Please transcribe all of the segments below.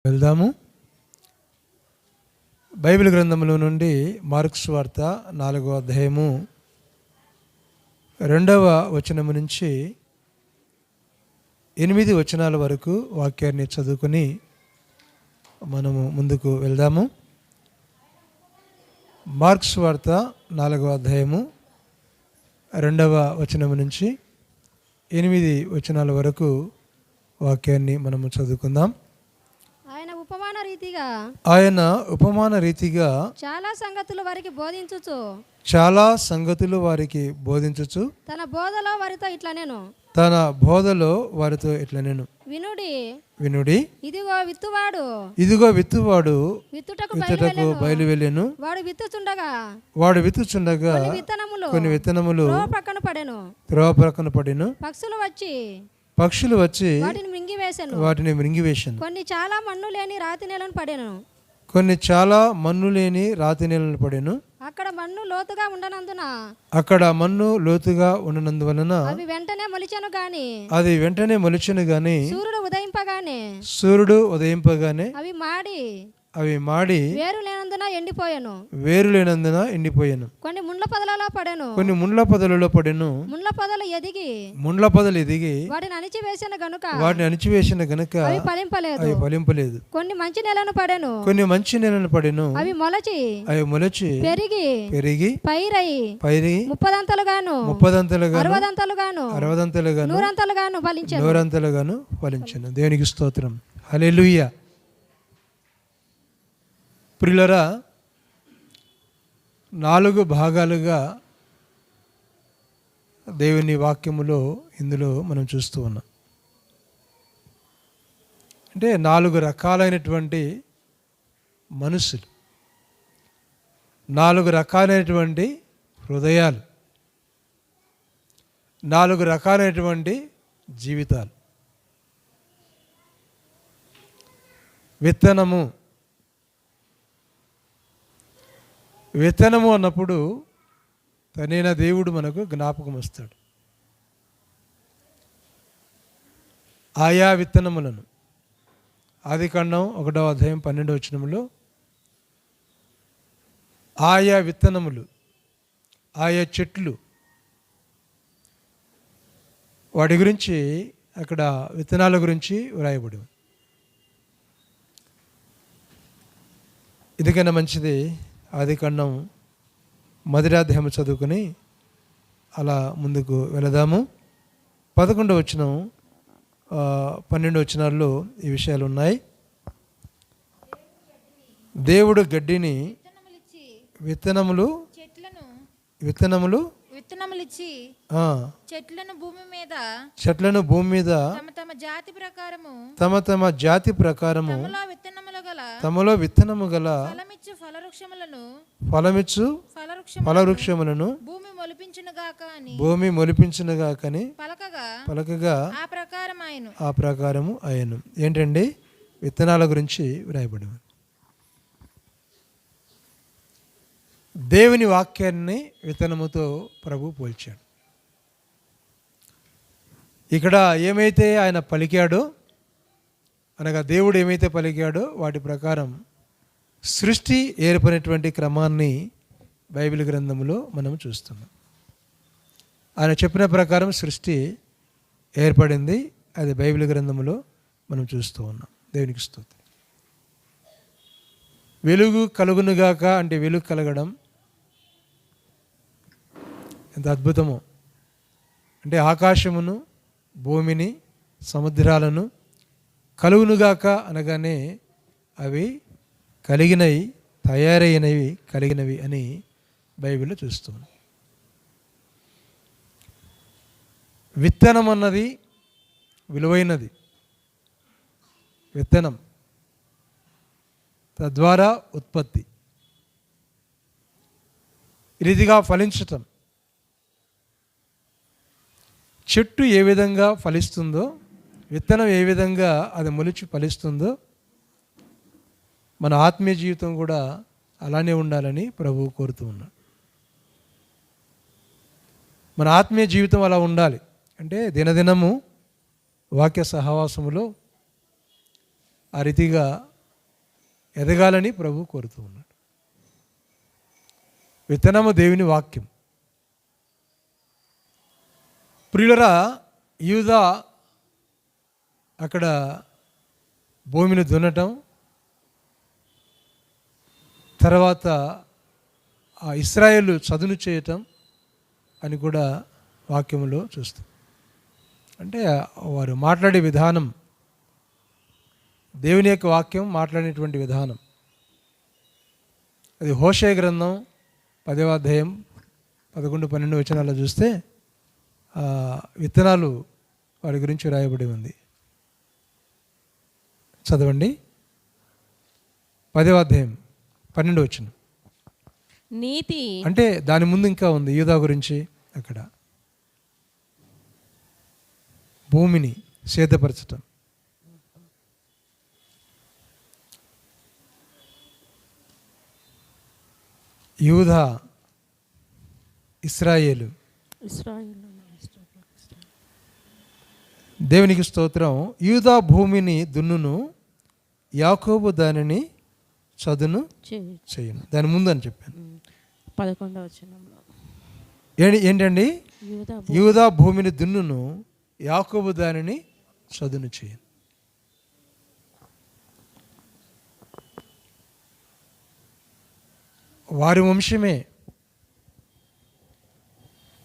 వెళ్దాము. బైబిల్ గ్రంథంలో నుండి మార్కు సువార్త 4వ అధ్యాయము 2వ వచనము నుంచి 8 వచనాల వరకు వాక్యాన్ని చదువుకొని మనము ముందుకు వెళ్దాము. మార్కు సువార్త 4వ అధ్యాయము 2వ వచనము నుంచి 8 వచనాల వరకు వాక్యాన్ని మనము చదువుకుందాం. ఆయన ఉపమాన రీతిగా చాలా సంగతులు వారికి బోధించుచు తన బోధలో వారితో ఇట్లా నేను వినుడి ఇదిగో విత్తువాడు విత్తుటకు బయలు వెళ్ళెను. వాడు విత్తుచుండగా కొన్ని విత్తనములు త్రోవ ప్రక్కన పడెను. పక్షులు వచ్చి వాటిని మృంగివేశాను. కొన్ని చాలా మన్ను లేని రాతి నేలను పడెను. అక్కడ మన్ను లోతుగా ఉండనందువలన అది వెంటనే మొలిచెను గాని సూర్యుడు ఉదయింపగానే అవి మాడి వేరు లేనందున ఎండిపోయాను. కొన్ని ముండ్ల పొదలలో పడెను. ముండ్ల పొదలు ఎదిగి వాటిని అణిచివేసిన గనుక అవి ఫలింపలేదు. కొన్ని మంచి నేలను పడెను. అవి మొలచి పెరిగి పైరై 30 60 నూరంతలుగాను ఫలించెను. దేవునికి స్తోత్రం. హల్లెలూయా. ప్రియులారా, 4 భాగాలుగా దేవుని వాక్యములో ఇందులో మనం చూస్తూ ఉన్నాం. అంటే 4 రకాలైనటువంటి మనుషులు, 4 రకాలైనటువంటి హృదయాలు, 4 రకాలైనటువంటి జీవితాలు. విత్తనము అన్నప్పుడు తనైన దేవుడు మనకు జ్ఞాపకం వస్తాడు. ఆయా విత్తనములను ఆదికాండం 1వ అధ్యాయం 12వ వచనంలో ఆయా విత్తనములు, ఆయా చెట్లు, వాటి గురించి అక్కడ విత్తనాల గురించి వ్రాయబడి. ఇదికన్నా మంచిది ఆదికాండం 1వ అధ్యాయం చదువుకొని అలా ముందుకు వెళదాము. 11వ వచనం 12వ వచనాల్లో ఈ విషయాలు ఉన్నాయి. దేవుడు గడ్డిని విత్తనములు చెట్లను భూమి మీద తమ జాతి ప్రకారము తమలో విత్తనము గల ఫలమిచ్చు ఫలవృక్షములను భూమి మొలిపించునుగాకని పలకగా ఆ ప్రకారము అయ్యను. ఏంటండి? విత్తనాల గురించి వ్రాయబడి. దేవుని వాక్యాన్ని విత్తనముతో ప్రభు పోల్చాడు. ఇక్కడ ఏమైతే ఆయన పలికాడో, అనగా దేవుడు ఏమైతే పలికాడో వాటి ప్రకారం సృష్టి ఏర్పడినటువంటి క్రమాన్ని బైబిల్ గ్రంథంలో మనం చూస్తున్నాం. ఆయన చెప్పిన ప్రకారం సృష్టి ఏర్పడింది. అది బైబిల్ గ్రంథంలో మనం చూస్తూ ఉన్నాం. దేవునికి స్తోత్రం. వెలుగు కలుగునుగాక అంటే వెలుగు కలగడం ఎంత అద్భుతమో. అంటే ఆకాశమును, భూమిని, సముద్రాలను కలుగునుగాక అనగానే అవి కలిగినవి, తయారైనవి, కలిగినవి అని బైబిల్లో చూస్తున్నాం. విత్తనం అన్నది విలువైనది. విత్తనం తద్వారా ఉత్పత్తి, రీతిగా ఫలించటం. చెట్టు ఏ విధంగా ఫలిస్తుందో, విత్తనం ఏ విధంగా అది మొలిచి ఫలిస్తుందో, మన ఆత్మీయ జీవితం కూడా అలానే ఉండాలని ప్రభువు కోరుతూ ఉన్నాడు. మన ఆత్మీయ జీవితం అలా ఉండాలి. అంటే దినదినము వాక్య సహవాసములో ఆ రీతిగా ఎదగాలని ప్రభు కోరుతూ ఉన్నాడు. విత్తనము దేవుని వాక్యం. ప్రియులరా, యూదా అక్కడ భూమిని దున్నటం, తర్వాత ఆ ఇశ్రాయేలు చదును చేయటం అని కూడా వాక్యములో చూస్తాం. అంటే వారు మాట్లాడే విధానం, దేవుని యొక్క వాక్యం మాట్లాడేటువంటి విధానం. అది హోషేయ గ్రంథం 10వ అధ్యాయం 11-12 వచనాల్లో చూస్తే విత్తనాలు వారి గురించి రాయబడి ఉంది. చదవండి. 10వ అధ్యాయం 12వ వచనం. నీతి అంటే దాని ముందు ఇంకా ఉంది యూదా గురించి. అక్కడ భూమిని సేదపరచటం, యూదా, ఇశ్రాయేలు. దేవునికి స్తోత్రం. యూదా భూమిని దున్నును, యాకోబు దానిని చదును చేయను. దాని ముందు అని చెప్పాను. 11వ వచనంలో ఏంటండి? యూదా భూమిని దున్నును, యాకోబు దానిని చదును చేయను. వారి వంశమే,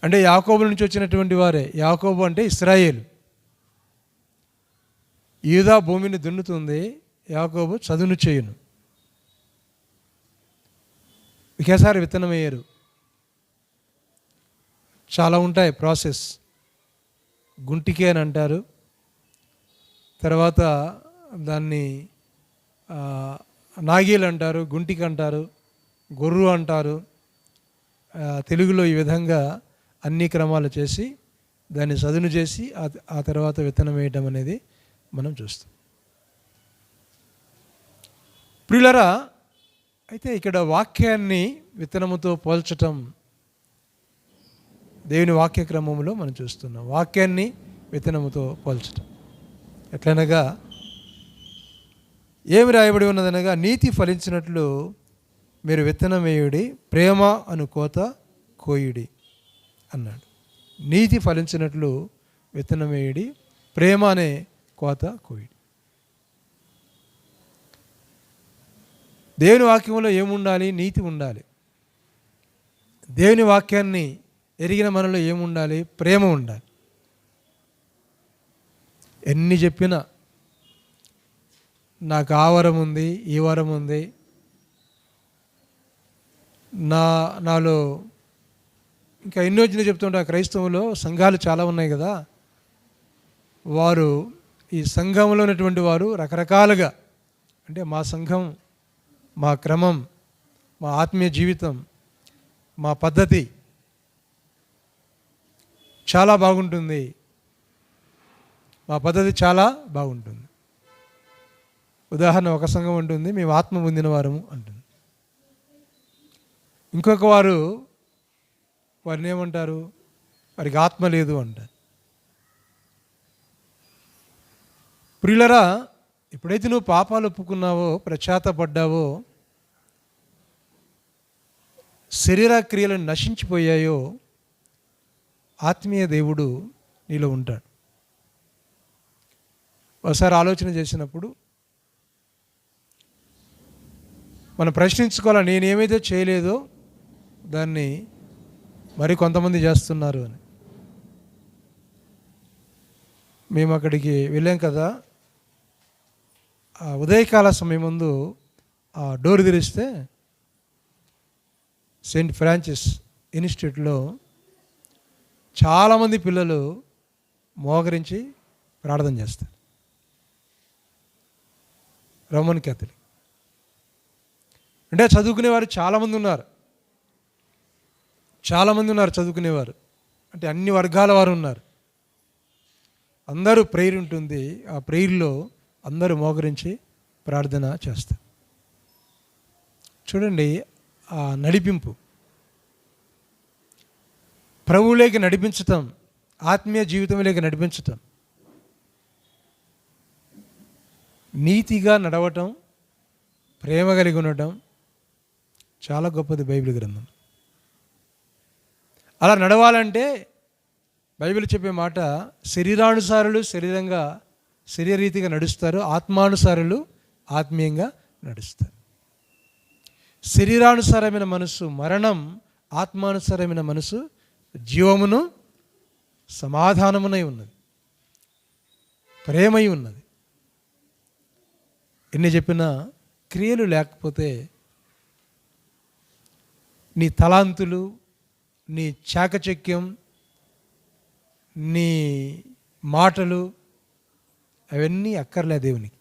అంటే యాకోబు నుంచి వచ్చినటువంటి వారే. యాకోబు అంటే ఇశ్రాయేలు. యూదా భూమిని దున్నుతుంది, యాకోబు చదును చేయును. ఒకేసారి విత్తనం వేయరు, చాలా ఉంటాయి ప్రాసెస్. గుంటికి అని అంటారు, తర్వాత దాన్ని నాగీలు అంటారు, గుంటికి అంటారు, గొర్రు అంటారు. తెలుగులో ఈ విధంగా అన్ని క్రమాలు చేసి దాన్ని చదును చేసి ఆ తర్వాత విత్తనం వేయటం అనేది మనం చూస్తాం. ప్రియులరా, అయితే ఇక్కడ వాక్యాన్ని విత్తనముతో పోల్చటం దేవుని వాక్య క్రమంలో మనం చూస్తున్నాం. వాక్యాన్ని విత్తనముతో పోల్చటం ఎట్లనగా ఏమి రాయబడి ఉన్నదనగా, నీతి ఫలించినట్లు మీరు విత్తనం వేయుడి, ప్రేమ అను కోత కోయుడి అన్నాడు. నీతి ఫలించినట్లు విత్తనం వేయుడి, ప్రేమ అనే కోత కోయుడి. దేవుని వాక్యంలో ఏముండాలి? నీతి ఉండాలి. దేవుని వాక్యాన్ని ఎరిగిన మనలో ఏముండాలి? ప్రేమ ఉండాలి. ఎన్ని చెప్పినా నాకు ఆ వరం ఉంది, ఈ వరం ఉంది, నాలో ఇంకా ఎన్నో చెప్తుంటా. క్రైస్తవులో సంఘాలు చాలా ఉన్నాయి కదా, వారు ఈ సంఘంలో ఉన్నటువంటి వారు రకరకాలుగా, అంటే మా సంఘం, మా క్రమం, మా ఆత్మీయ జీవితం, మా పద్ధతి చాలా బాగుంటుంది, మా పద్ధతి చాలా బాగుంటుంది. ఉదాహరణ, ఒక సంఘం ఉంటుంది, మేము ఆత్మ పొందిన వారము అంటుంది. ఇంకొక వారిని ఏమంటారు? వారికి ఆత్మ లేదు అంటారు. ప్రియులరా, ఎప్పుడైతే నువ్వు పాపాలు ఒప్పుకున్నావో, ప్రచాతపడ్డావో, శరీర క్రియలు నశించిపోయాయో, ఆత్మీయ దేవుడు నీలో ఉంటాడు. ఒకసారి ఆలోచన చేసినప్పుడు మనం ప్రశ్నించుకోవాలి, నేను ఏమైతే చేయలేదో దాన్ని మరి కొంతమంది చేస్తున్నారు అని. మేము అక్కడికి వెళ్ళాం కదా, ఆ ఉదయకాల సమయం ముందు ఆ డోర్ తెరిస్తే సెయింట్ ఫ్రాన్సిస్ ఇన్స్టిట్యూట్లో చాలామంది పిల్లలు మోకరించి ప్రార్థన చేస్తారు. రోమన్ క్యాథలిక్ అంటే చదువుకునేవారు చాలామంది ఉన్నారు, చదువుకునేవారు. అంటే అన్ని వర్గాల వారు ఉన్నారు. అందరూ ప్రేయర్ ఉంటుంది, ఆ ప్రేయర్లో అందరూ మోకరించి ప్రార్థన చేస్తారు. చూడండి ఆ నడిపింపు, ప్రభువులోకి నడిపించటం, ఆత్మీయ జీవితంలోకి నడిపించటం. నీతిగా నడవటం, ప్రేమ కలిగి ఉండటం చాలా గొప్పది బైబిల్ గ్రంథం. అలా నడవాలంటే బైబిల్ చెప్పే మాట, శరీరానుసారులు శరీరరీతిగా నడుస్తారు, ఆత్మానుసారులు ఆత్మీయంగా నడుస్తారు. శరీరానుసారమైన మనసు మరణం, ఆత్మానుసారమైన మనసు జీవమును సమాధానమునై ఉన్నది, ప్రేమై ఉన్నది. ఎన్ని చెప్పినా క్రియలు లేకపోతే నీ తలాంతులు, నీ చాకచక్యం, నీ మాటలు అవన్నీ అక్కర్లే దేవునికి.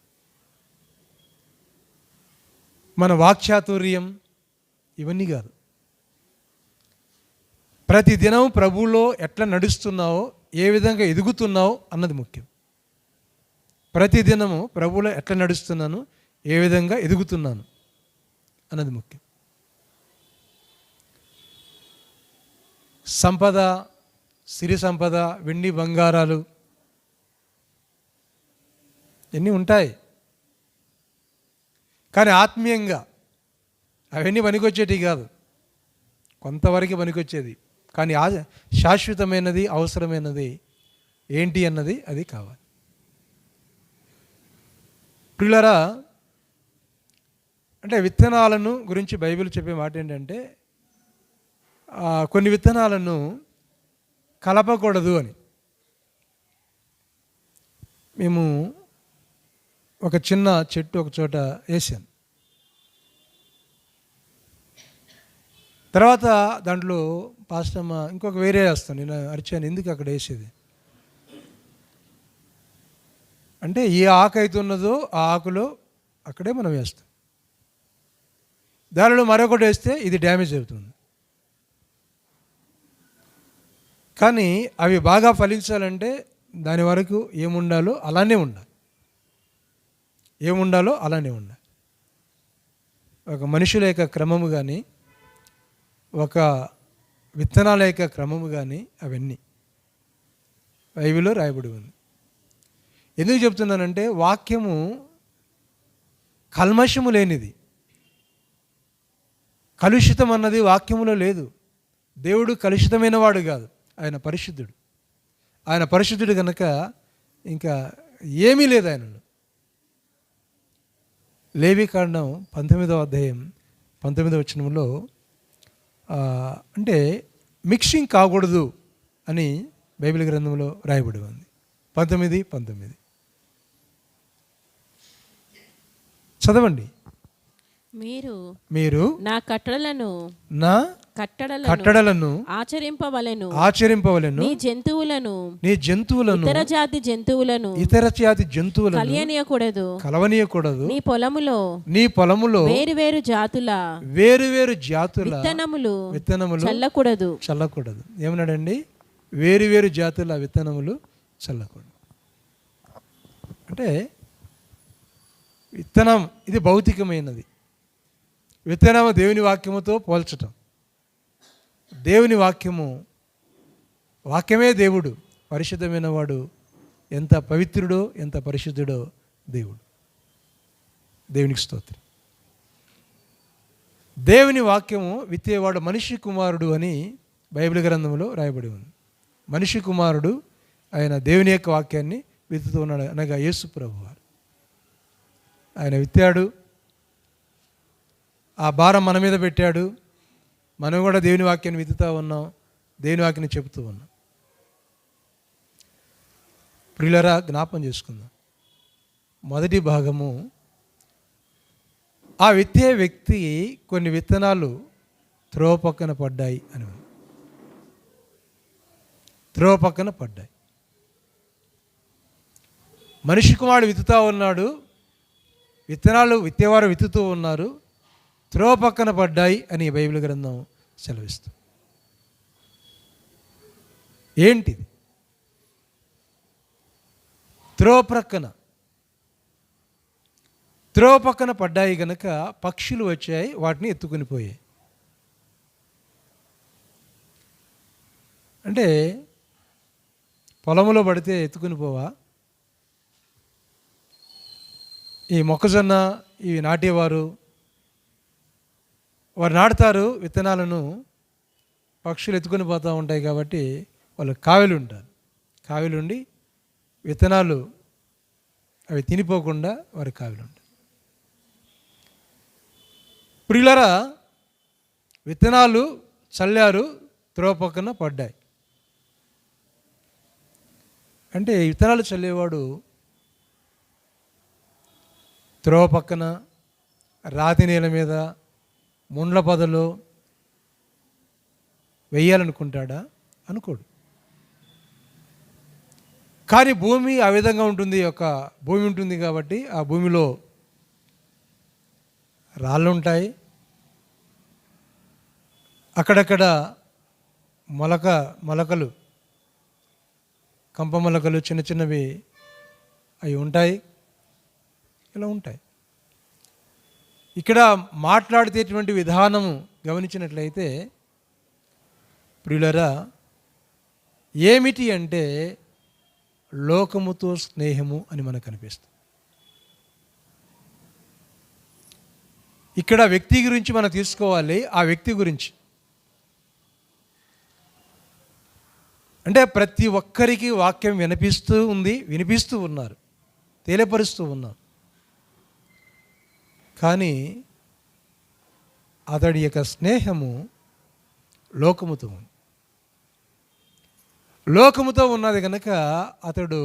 మన వాక్చాతుర్యం ఇవన్నీ కాదు. ప్రతిదినం ప్రభువులో ఎట్లా నడుస్తున్నావో, ఏ విధంగా ఎదుగుతున్నావో అన్నది ముఖ్యం. ప్రతిదినము ప్రభువులో ఎట్లా నడుస్తున్నాను, ఏ విధంగా ఎదుగుతున్నాను అన్నది ముఖ్యం. సంపద, సిరి సంపద, వెండి బంగారాలు ఇవన్నీ ఉంటాయి, కానీ ఆత్మీయంగా అవన్నీ పనికొచ్చేటివి కాదు, కొంతవరకు పనికొచ్చేది. కానీ శాశ్వతమైనది, అవసరమైనది ఏంటి అన్నది అది కావాలి. ప్రియులారా, అంటే విత్తనాలను గురించి బైబిల్ చెప్పే మాట ఏంటంటే, కొన్ని విత్తనాలను కలపకూడదు అని. మేము ఒక చిన్న చెట్టు ఒక చోట వేసాను. తర్వాత దాంట్లో పాస్టమ్మ ఇంకొక వేరే వేస్తాను. నేను అరిచాను, ఎందుకు అక్కడ వేసేది అంటే, ఏ ఆకు అయితే ఉన్నదో ఆ ఆకులో అక్కడే మనం వేస్తాం. దానిలో మరొకటి వేస్తే ఇది డ్యామేజ్ అవుతుంది. కానీ అవి బాగా ఫలించాలంటే దాని వరకు ఏముండాలో అలానే ఉండాలి, ఏముండాలో అలానే ఉండాలి. ఒక మనుషుల యొక్క క్రమము కానీ, ఒక విత్తనాల యొక్క క్రమము కానీ అవన్నీ బైబిల్లో రాయబడి ఉంది. ఎందుకు చెప్తున్నానంటే, వాక్యము కల్మషము లేనిది, కలుషితం అన్నది వాక్యములో లేదు. దేవుడు కలుషితమైన వాడు కాదు, ఆయన పరిశుద్ధుడు. ఆయన పరిశుద్ధుడు కనుక ఇంకా ఏమీ లేదు ఆయనలో. లేవీకాండం 19వ అధ్యాయం 19వ వచనంలో అంటే మిక్సింగ్ కాకూడదు అని బైబిల్ గ్రంథంలో రాయబడి ఉంది. 19:19 చదవండి. మీరు నా కట్టడలను ఆచరింపవలెను, నీ జంతువులను ఇతర జాతి జంతువులను కలవనీయకూడదు, నీ పొలములో వేరు జాతుల విత్తనములు చల్లకూడదు. ఏమన్నాడండి? వేరు జాతుల విత్తనములు చల్లకూడదు. అంటే విత్తనం ఇది భౌతికమైనది, విత్తనము దేవుని వాక్యముతో పోల్చటం. దేవుని వాక్యమే దేవుడు, పరిశుద్ధమైన వాడు. ఎంత పవిత్రుడో, ఎంత పరిశుద్ధుడో దేవుడు. దేవునికి స్తోత్రం. దేవుని వాక్యము విత్తేవాడు మనిషి కుమారుడు అని బైబిల్ గ్రంథంలో రాయబడి ఉంది. మనిషి కుమారుడు ఆయన దేవుని యొక్క వాక్యాన్ని విత్తుతూ ఉన్నాడు, అనగా యేసు ప్రభువారు. ఆయన విత్తాడు, ఆ భారం మన మీద పెట్టాడు. మనం కూడా దేవుని వాక్యాన్ని విత్తుతూ ఉన్నాం, దేవుని వాక్యాన్ని చెబుతూ ఉన్నాం. ప్రియులరా, జ్ఞాపం చేసుకుందాం. మొదటి భాగము, ఆ విత్తే వ్యక్తి కొన్ని విత్తనాలు త్రోవ పక్కన పడ్డాయి అని. త్రోవ పక్కన పడ్డాయి. మనిషి కుమారుడు విత్తుతూ ఉన్నాడు, విత్తనాలు విత్తేవారు విత్తుతూ ఉన్నారు, త్రోవ పక్కన పడ్డాయి అని బైబిల్ గ్రంథం సెలవిస్తుంది. ఏంటిది? త్రోవ పక్కన పడ్డాయి గనక పక్షులు వచ్చాయి, వాటిని ఎత్తుకుని పోయాయి. అంటే పొలంలో పడితే ఎత్తుకుని పోవా? ఈ మొక్కజొన్న ఇవి నాటేవారు, వారు నాటుతారు, విత్తనాలను పక్షులు ఎత్తుకొని పోతూ ఉంటాయి కాబట్టి వాళ్ళు కావిలు ఉంటారు. కావిలు ఉండి విత్తనాలు అవి తినిపోకుండా వారి కావిలు ఉంటాయి. ప్రియులారా, విత్తనాలు చల్లారు, త్రోవ పక్కన పడ్డాయి. అంటే విత్తనాలు చల్లేవాడు త్రోవ పక్కన, రాతి నేల మీద, ముండ్ల పొదలో వెయ్యాలనుకుంటాడా? అనుకోడు. కానీ భూమి ఆ విధంగా ఉంటుంది, భూమి ఉంటుంది కాబట్టి ఆ భూమిలో రాళ్ళు ఉంటాయి, అక్కడక్కడ మొలకలు, కంప మొలకలు చిన్న చిన్నవి అవి ఉంటాయి, ఇలా ఉంటాయి. ఇక్కడ మాట్లాడితేటువంటి విధానము గమనించినట్లయితే ప్రియులరా, ఏమిటి అంటే లోకముతో స్నేహము అని మనకు అనిపిస్తుంది. ఇక్కడ వ్యక్తి గురించి మనం తీసుకోవాలి. ఆ వ్యక్తి గురించి అంటే ప్రతి ఒక్కరికి వాక్యం వినిపిస్తూ ఉన్నారు, తెలియపరుస్తూ ఉన్నారు. కానీ అతడి యొక్క స్నేహము లోకముతో ఉంది. లోకముతో ఉన్నది కనుక అతడు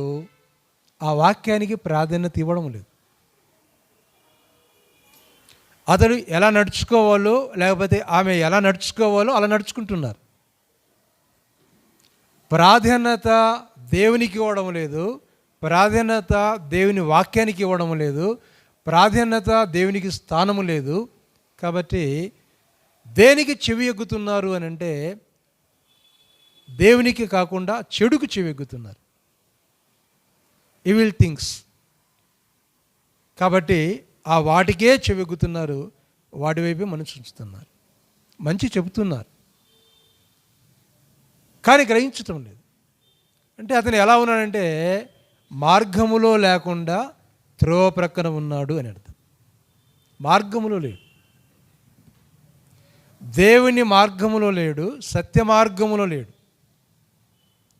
ఆ వాక్యానికి ప్రాధాన్యత ఇవ్వడం లేదు. అతడు ఎలా నడుచుకోవాలో, లేకపోతే ఆమె ఎలా నడుచుకోవాలో అలా నడుచుకుంటున్నారు. ప్రాధాన్యత దేవునికి ఇవ్వడం లేదు, ప్రాధాన్యత దేవుని వాక్యానికి ఇవ్వడం లేదు, ప్రాధాన్యత దేవునికి స్థానము లేదు. కాబట్టి దేనికి చెవి ఎగ్గుతున్నారు అని అంటే దేవునికి కాకుండా చెడుకు చెవి ఎగ్గుతున్నారు, ఈవిల్ థింగ్స్. కాబట్టి ఆ వాటికే చెవి ఎగ్గుతున్నారు, వాటి వైపే మనసు ఉంచుతున్నారు. మంచి చెబుతున్నారు కానీ గ్రహించటం లేదు. అంటే అతను ఎలా ఉన్నాడంటే మార్గములో లేకుండా త్రోవ ప్రక్కన ఉన్నాడు అని అర్థం. మార్గములో లేడు, దేవుని మార్గములో లేడు, సత్య మార్గములో లేడు.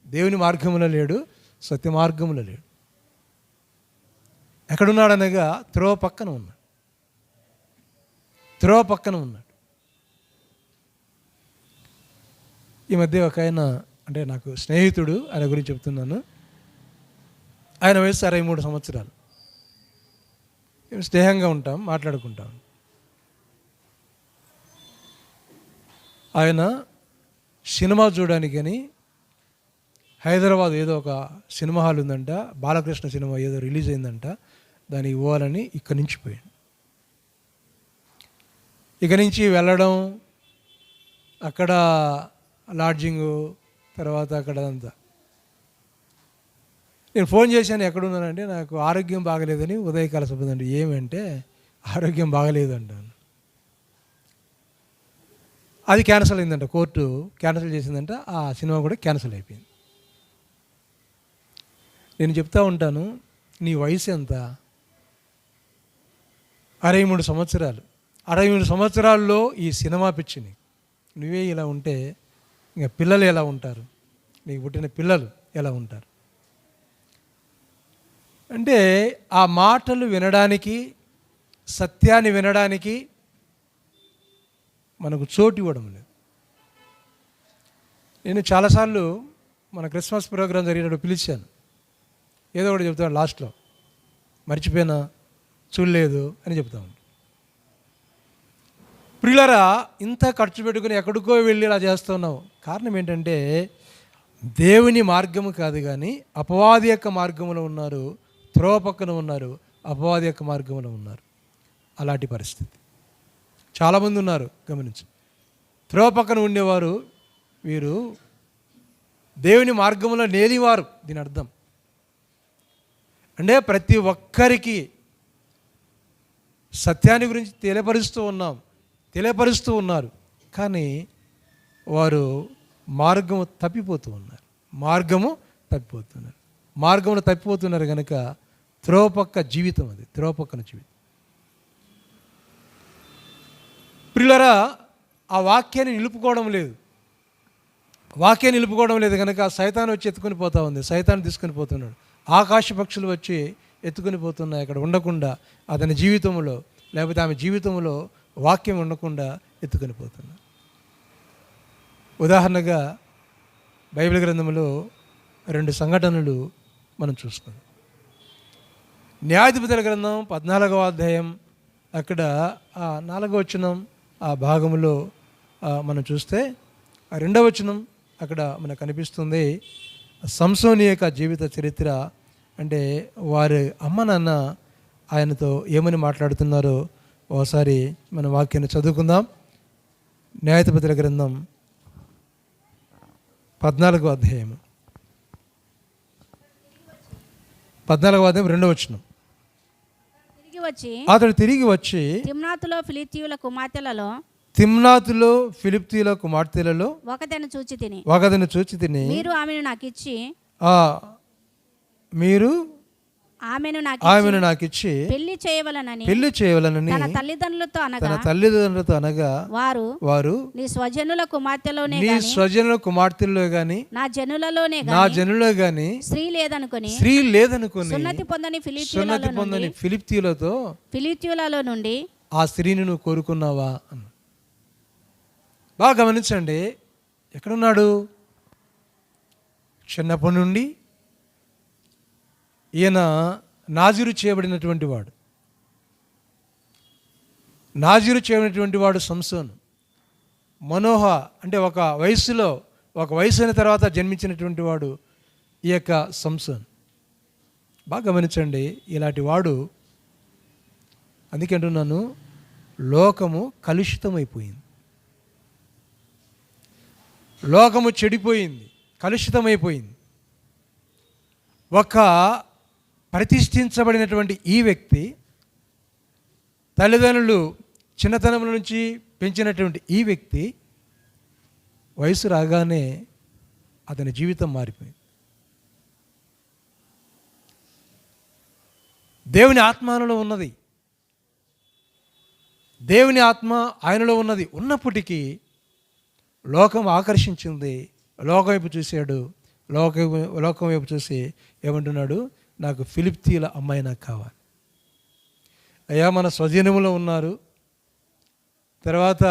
దేవుని మార్గములో లేడు, సత్య మార్గములో లేడు. ఎక్కడున్నాడనగా త్రోవ పక్కన ఉన్నాడు. త్రోవ పక్కన ఉన్నాడు. ఈ మధ్య ఒక ఆయన, అంటే నాకు స్నేహితుడు, ఆయన గురించి చెప్తున్నాను. ఆయన వయసు 63 సంవత్సరాలు. మేము స్నేహంగా ఉంటాం, మాట్లాడుకుంటాం. ఆయన సినిమా చూడడానికని హైదరాబాద్ ఏదో ఒక సినిమా హాల్ ఉందంట, బాలకృష్ణ సినిమా ఏదో రిలీజ్ అయిందంట, దానికి పోవాలని ఇక్కడి నుంచి పోయాడు. ఇక నుంచి వెళ్ళడం, అక్కడ లాడ్జింగు, తర్వాత అక్కడ అంతా. నేను ఫోన్ చేశాను, ఎక్కడున్నానంటే నాకు ఆరోగ్యం బాగలేదని ఉదయకాల సభదండి. ఏమంటే ఆరోగ్యం బాగలేదు అంటాను. అది క్యాన్సిల్ అయిందంట, కోర్టు క్యాన్సిల్ చేసిందంట, ఆ సినిమా కూడా క్యాన్సిల్ అయిపోయింది. నేను చెప్తా ఉంటాను, నీ వయసు ఎంత? 63 సంవత్సరాలు. 63 సంవత్సరాల్లో ఈ సినిమా పిచ్చిని నువ్వే ఇలా ఉంటే ఇంకా పిల్లలు ఎలా ఉంటారు? నీకు పుట్టిన పిల్లలు ఎలా ఉంటారు? అంటే ఆ మాటలు వినడానికి, సత్యాన్ని వినడానికి మనకు చోటు ఇవ్వడం లేదు. నేను చాలాసార్లు మన క్రిస్మస్ ప్రోగ్రాం జరిగినప్పుడు పిలిచాను. ఏదో ఒకటి చెప్తాను, లాస్ట్లో మర్చిపోయినా, చూడలేదు అని చెప్తా ఉంటాను. ప్రియులారా, ఇంత ఖర్చు పెట్టుకుని ఎక్కడికో వెళ్ళి ఇలా చేస్తున్నావు. కారణం ఏంటంటే దేవుని మార్గము కాదు, కానీ అపవాది యొక్క మార్గంలో ఉన్నారు. త్రోవ పక్కన ఉన్నారు, అపవాది యొక్క మార్గంలో ఉన్నారు. అలాంటి పరిస్థితి చాలామంది ఉన్నారు. గమనించు, త్రోవ పక్కన ఉండేవారు వీరు దేవుని మార్గంలో లేనివారు. దీని అర్థం అంటే ప్రతి ఒక్కరికి సత్యాన్ని గురించి తెలియపరుస్తూ ఉన్నారు, కానీ వారు మార్గము తప్పిపోతున్నారు కనుక త్రోవపక్క జీవితం, అది త్రోవపక్కన జీవితం. ప్రియులారా, ఆ వాక్యాన్ని నిలుపుకోవడం లేదు. వాక్యాన్ని నిలుపుకోవడం లేదు కనుక సైతాను వచ్చి ఎత్తుకొని పోతా ఉంది. సైతాను తీసుకొని పోతున్నాడు. ఆకాశ పక్షులు వచ్చి ఎత్తుకొని పోతున్నాయి. అక్కడ ఉండకుండా అతని జీవితంలో లేకపోతే ఆమె జీవితంలో వాక్యం ఉండకుండా ఎత్తుకొని పోతున్నాడు. ఉదాహరణగా బైబిల్ గ్రంథంలో 2 సంఘటనలు మనం చూసుకుందాం. న్యాయాధిపతుల గ్రంథం 14వ అధ్యాయం అక్కడ 4వ వచనం ఆ భాగంలో మనం చూస్తే 2వ వచనం అక్కడ మనకు కనిపిస్తుంది. సంసోని యొక్క జీవిత చరిత్ర, అంటే వారి అమ్మ నాన్న ఆయనతో ఏమని మాట్లాడుతున్నారో ఒకసారి మన వాక్యాన్ని చదువుకుందాం. న్యాయాధిపతుల గ్రంథం 14వ అధ్యాయం 14వ అధ్యాయం 2వ వచనం. అతడు తిరిగి వచ్చి తిమ్నాతులో ఫిలిప్తీయుల కుమార్తెలలో ఒకదను చూచి తిని మీరు ఆమెను నాకు ఇచ్చి పెళ్లి చేయవలనని తన తల్లిదండ్రులతో అనగా వారు నీ స్వజనుల కుమార్తెల్లో గాని నా జనులలో గాని స్త్రీ లేదనుకొని సున్నతి పొందని ఫిలిప్తీయులలో నుండి ఆ స్త్రీని నువ్వు కోరుకున్నావా అన్న. బాగా గమనించండి, ఎక్కడున్నాడు? చిన్నప్పటి నుండి ఈయన నాజీరు చేయబడినటువంటి వాడు సంసోను. మనోహ అంటే ఒక వయసు అయిన తర్వాత జన్మించినటువంటి వాడు ఈ యొక్క సంసోను. బాగా గమనించండి, ఇలాంటి వాడు, అందుకే అంటున్నాను, లోకము కలుషితమైపోయింది, లోకము చెడిపోయింది, కలుషితమైపోయింది. ఒక ప్రతిష్ఠించబడినటువంటి ఈ వ్యక్తి, తల్లిదండ్రులు చిన్నతనం నుంచి పెంచినటువంటి ఈ వ్యక్తి వయసు రాగానే అతని జీవితం మారిపోయింది. దేవుని ఆత్మలో ఉన్నది, దేవుని ఆత్మ ఆయనలో ఉన్నది. ఉన్నప్పటికీ లోకం ఆకర్షించింది. లోకం వైపు చూశాడు. లోకం వైపు చూసి ఏమంటున్నాడు? నాకు ఫిలిప్తీయుల అమ్మాయి నాకు కావాలి. అయ్యా, మన స్వజనములో ఉన్నారు, తర్వాత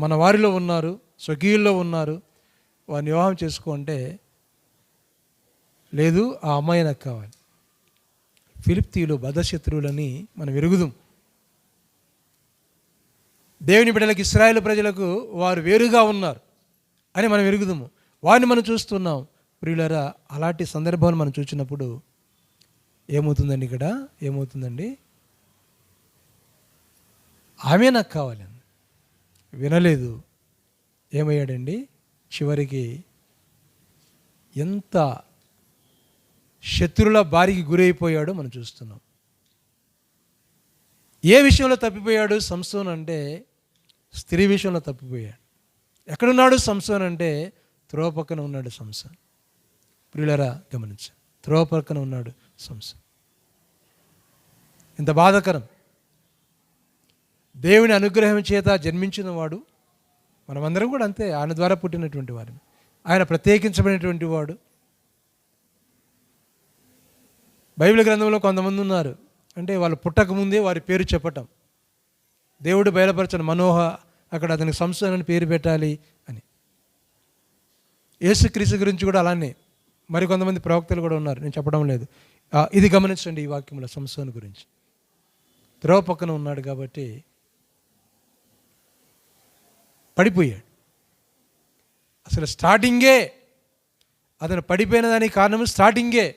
మన వారిలో ఉన్నారు, స్వకీయుల్లో ఉన్నారు, వారిని వివాహం చేసుకుంటే లేదు, ఆ అమ్మాయి నాకు కావాలి. ఫిలిప్తీయులు బద్ధశత్రువులని మనం ఎరుగుదాం. దేవుని బిడ్డలకు, ఇశ్రాయేలు ప్రజలకు వారు వేరుగా ఉన్నారు అని మనం ఎరుగుదాము. వారిని మనం చూస్తున్నాం. ప్రియులారా, అలాంటి సందర్భాన్ని మనం చూసినప్పుడు ఏమవుతుందండి? ఇక్కడ ఏమవుతుందండి? ఆమె నాకు కావాలి. వినలేదు. ఏమయ్యాడండి? చివరికి ఎంత శత్రువుల బారికి గురైపోయాడో మనం చూస్తున్నాం. ఏ విషయంలో తప్పిపోయాడు సంసోన్ అంటే? స్త్రీ విషయంలో తప్పిపోయాడు. ఎక్కడున్నాడు సంసోన్ అంటే? త్రోవ పక్కన ఉన్నాడు సంసోన్. ప్రియులారా, గమనించు, త్రోవ పక్కన ఉన్నాడు సంసోన్. ఇంత బాధాకరం. దేవుని అనుగ్రహం చేత జన్మించిన వాడు, మనమందరం కూడా అంతే, ఆయన ద్వారా పుట్టినటువంటి వారిని, ఆయన ప్రత్యేకించబడినటువంటి వాడు. బైబిల్ గ్రంథంలో కొంతమంది ఉన్నారు, అంటే వాళ్ళు పుట్టక ముందే వారి పేరు చెప్పటం. దేవుడు బయలుపరచని మనోహ, అక్కడ అతనికి సంసోన్ అని పేరు పెట్టాలి అని. యేసుక్రీస్తు గురించి కూడా అలానే మరికొంతమంది ప్రవక్తలు కూడా ఉన్నారు, నేను చెప్పడం లేదు. ఇది గమనించండి, ఈ వాక్యంలో సంసోన్ గురించి. త్రోవ పక్కన ఉన్నాడు కాబట్టి పడిపోయాడు. అసలు స్టార్టింగే అతను పడిపోయిన దానికి కారణం స్టార్టింగే,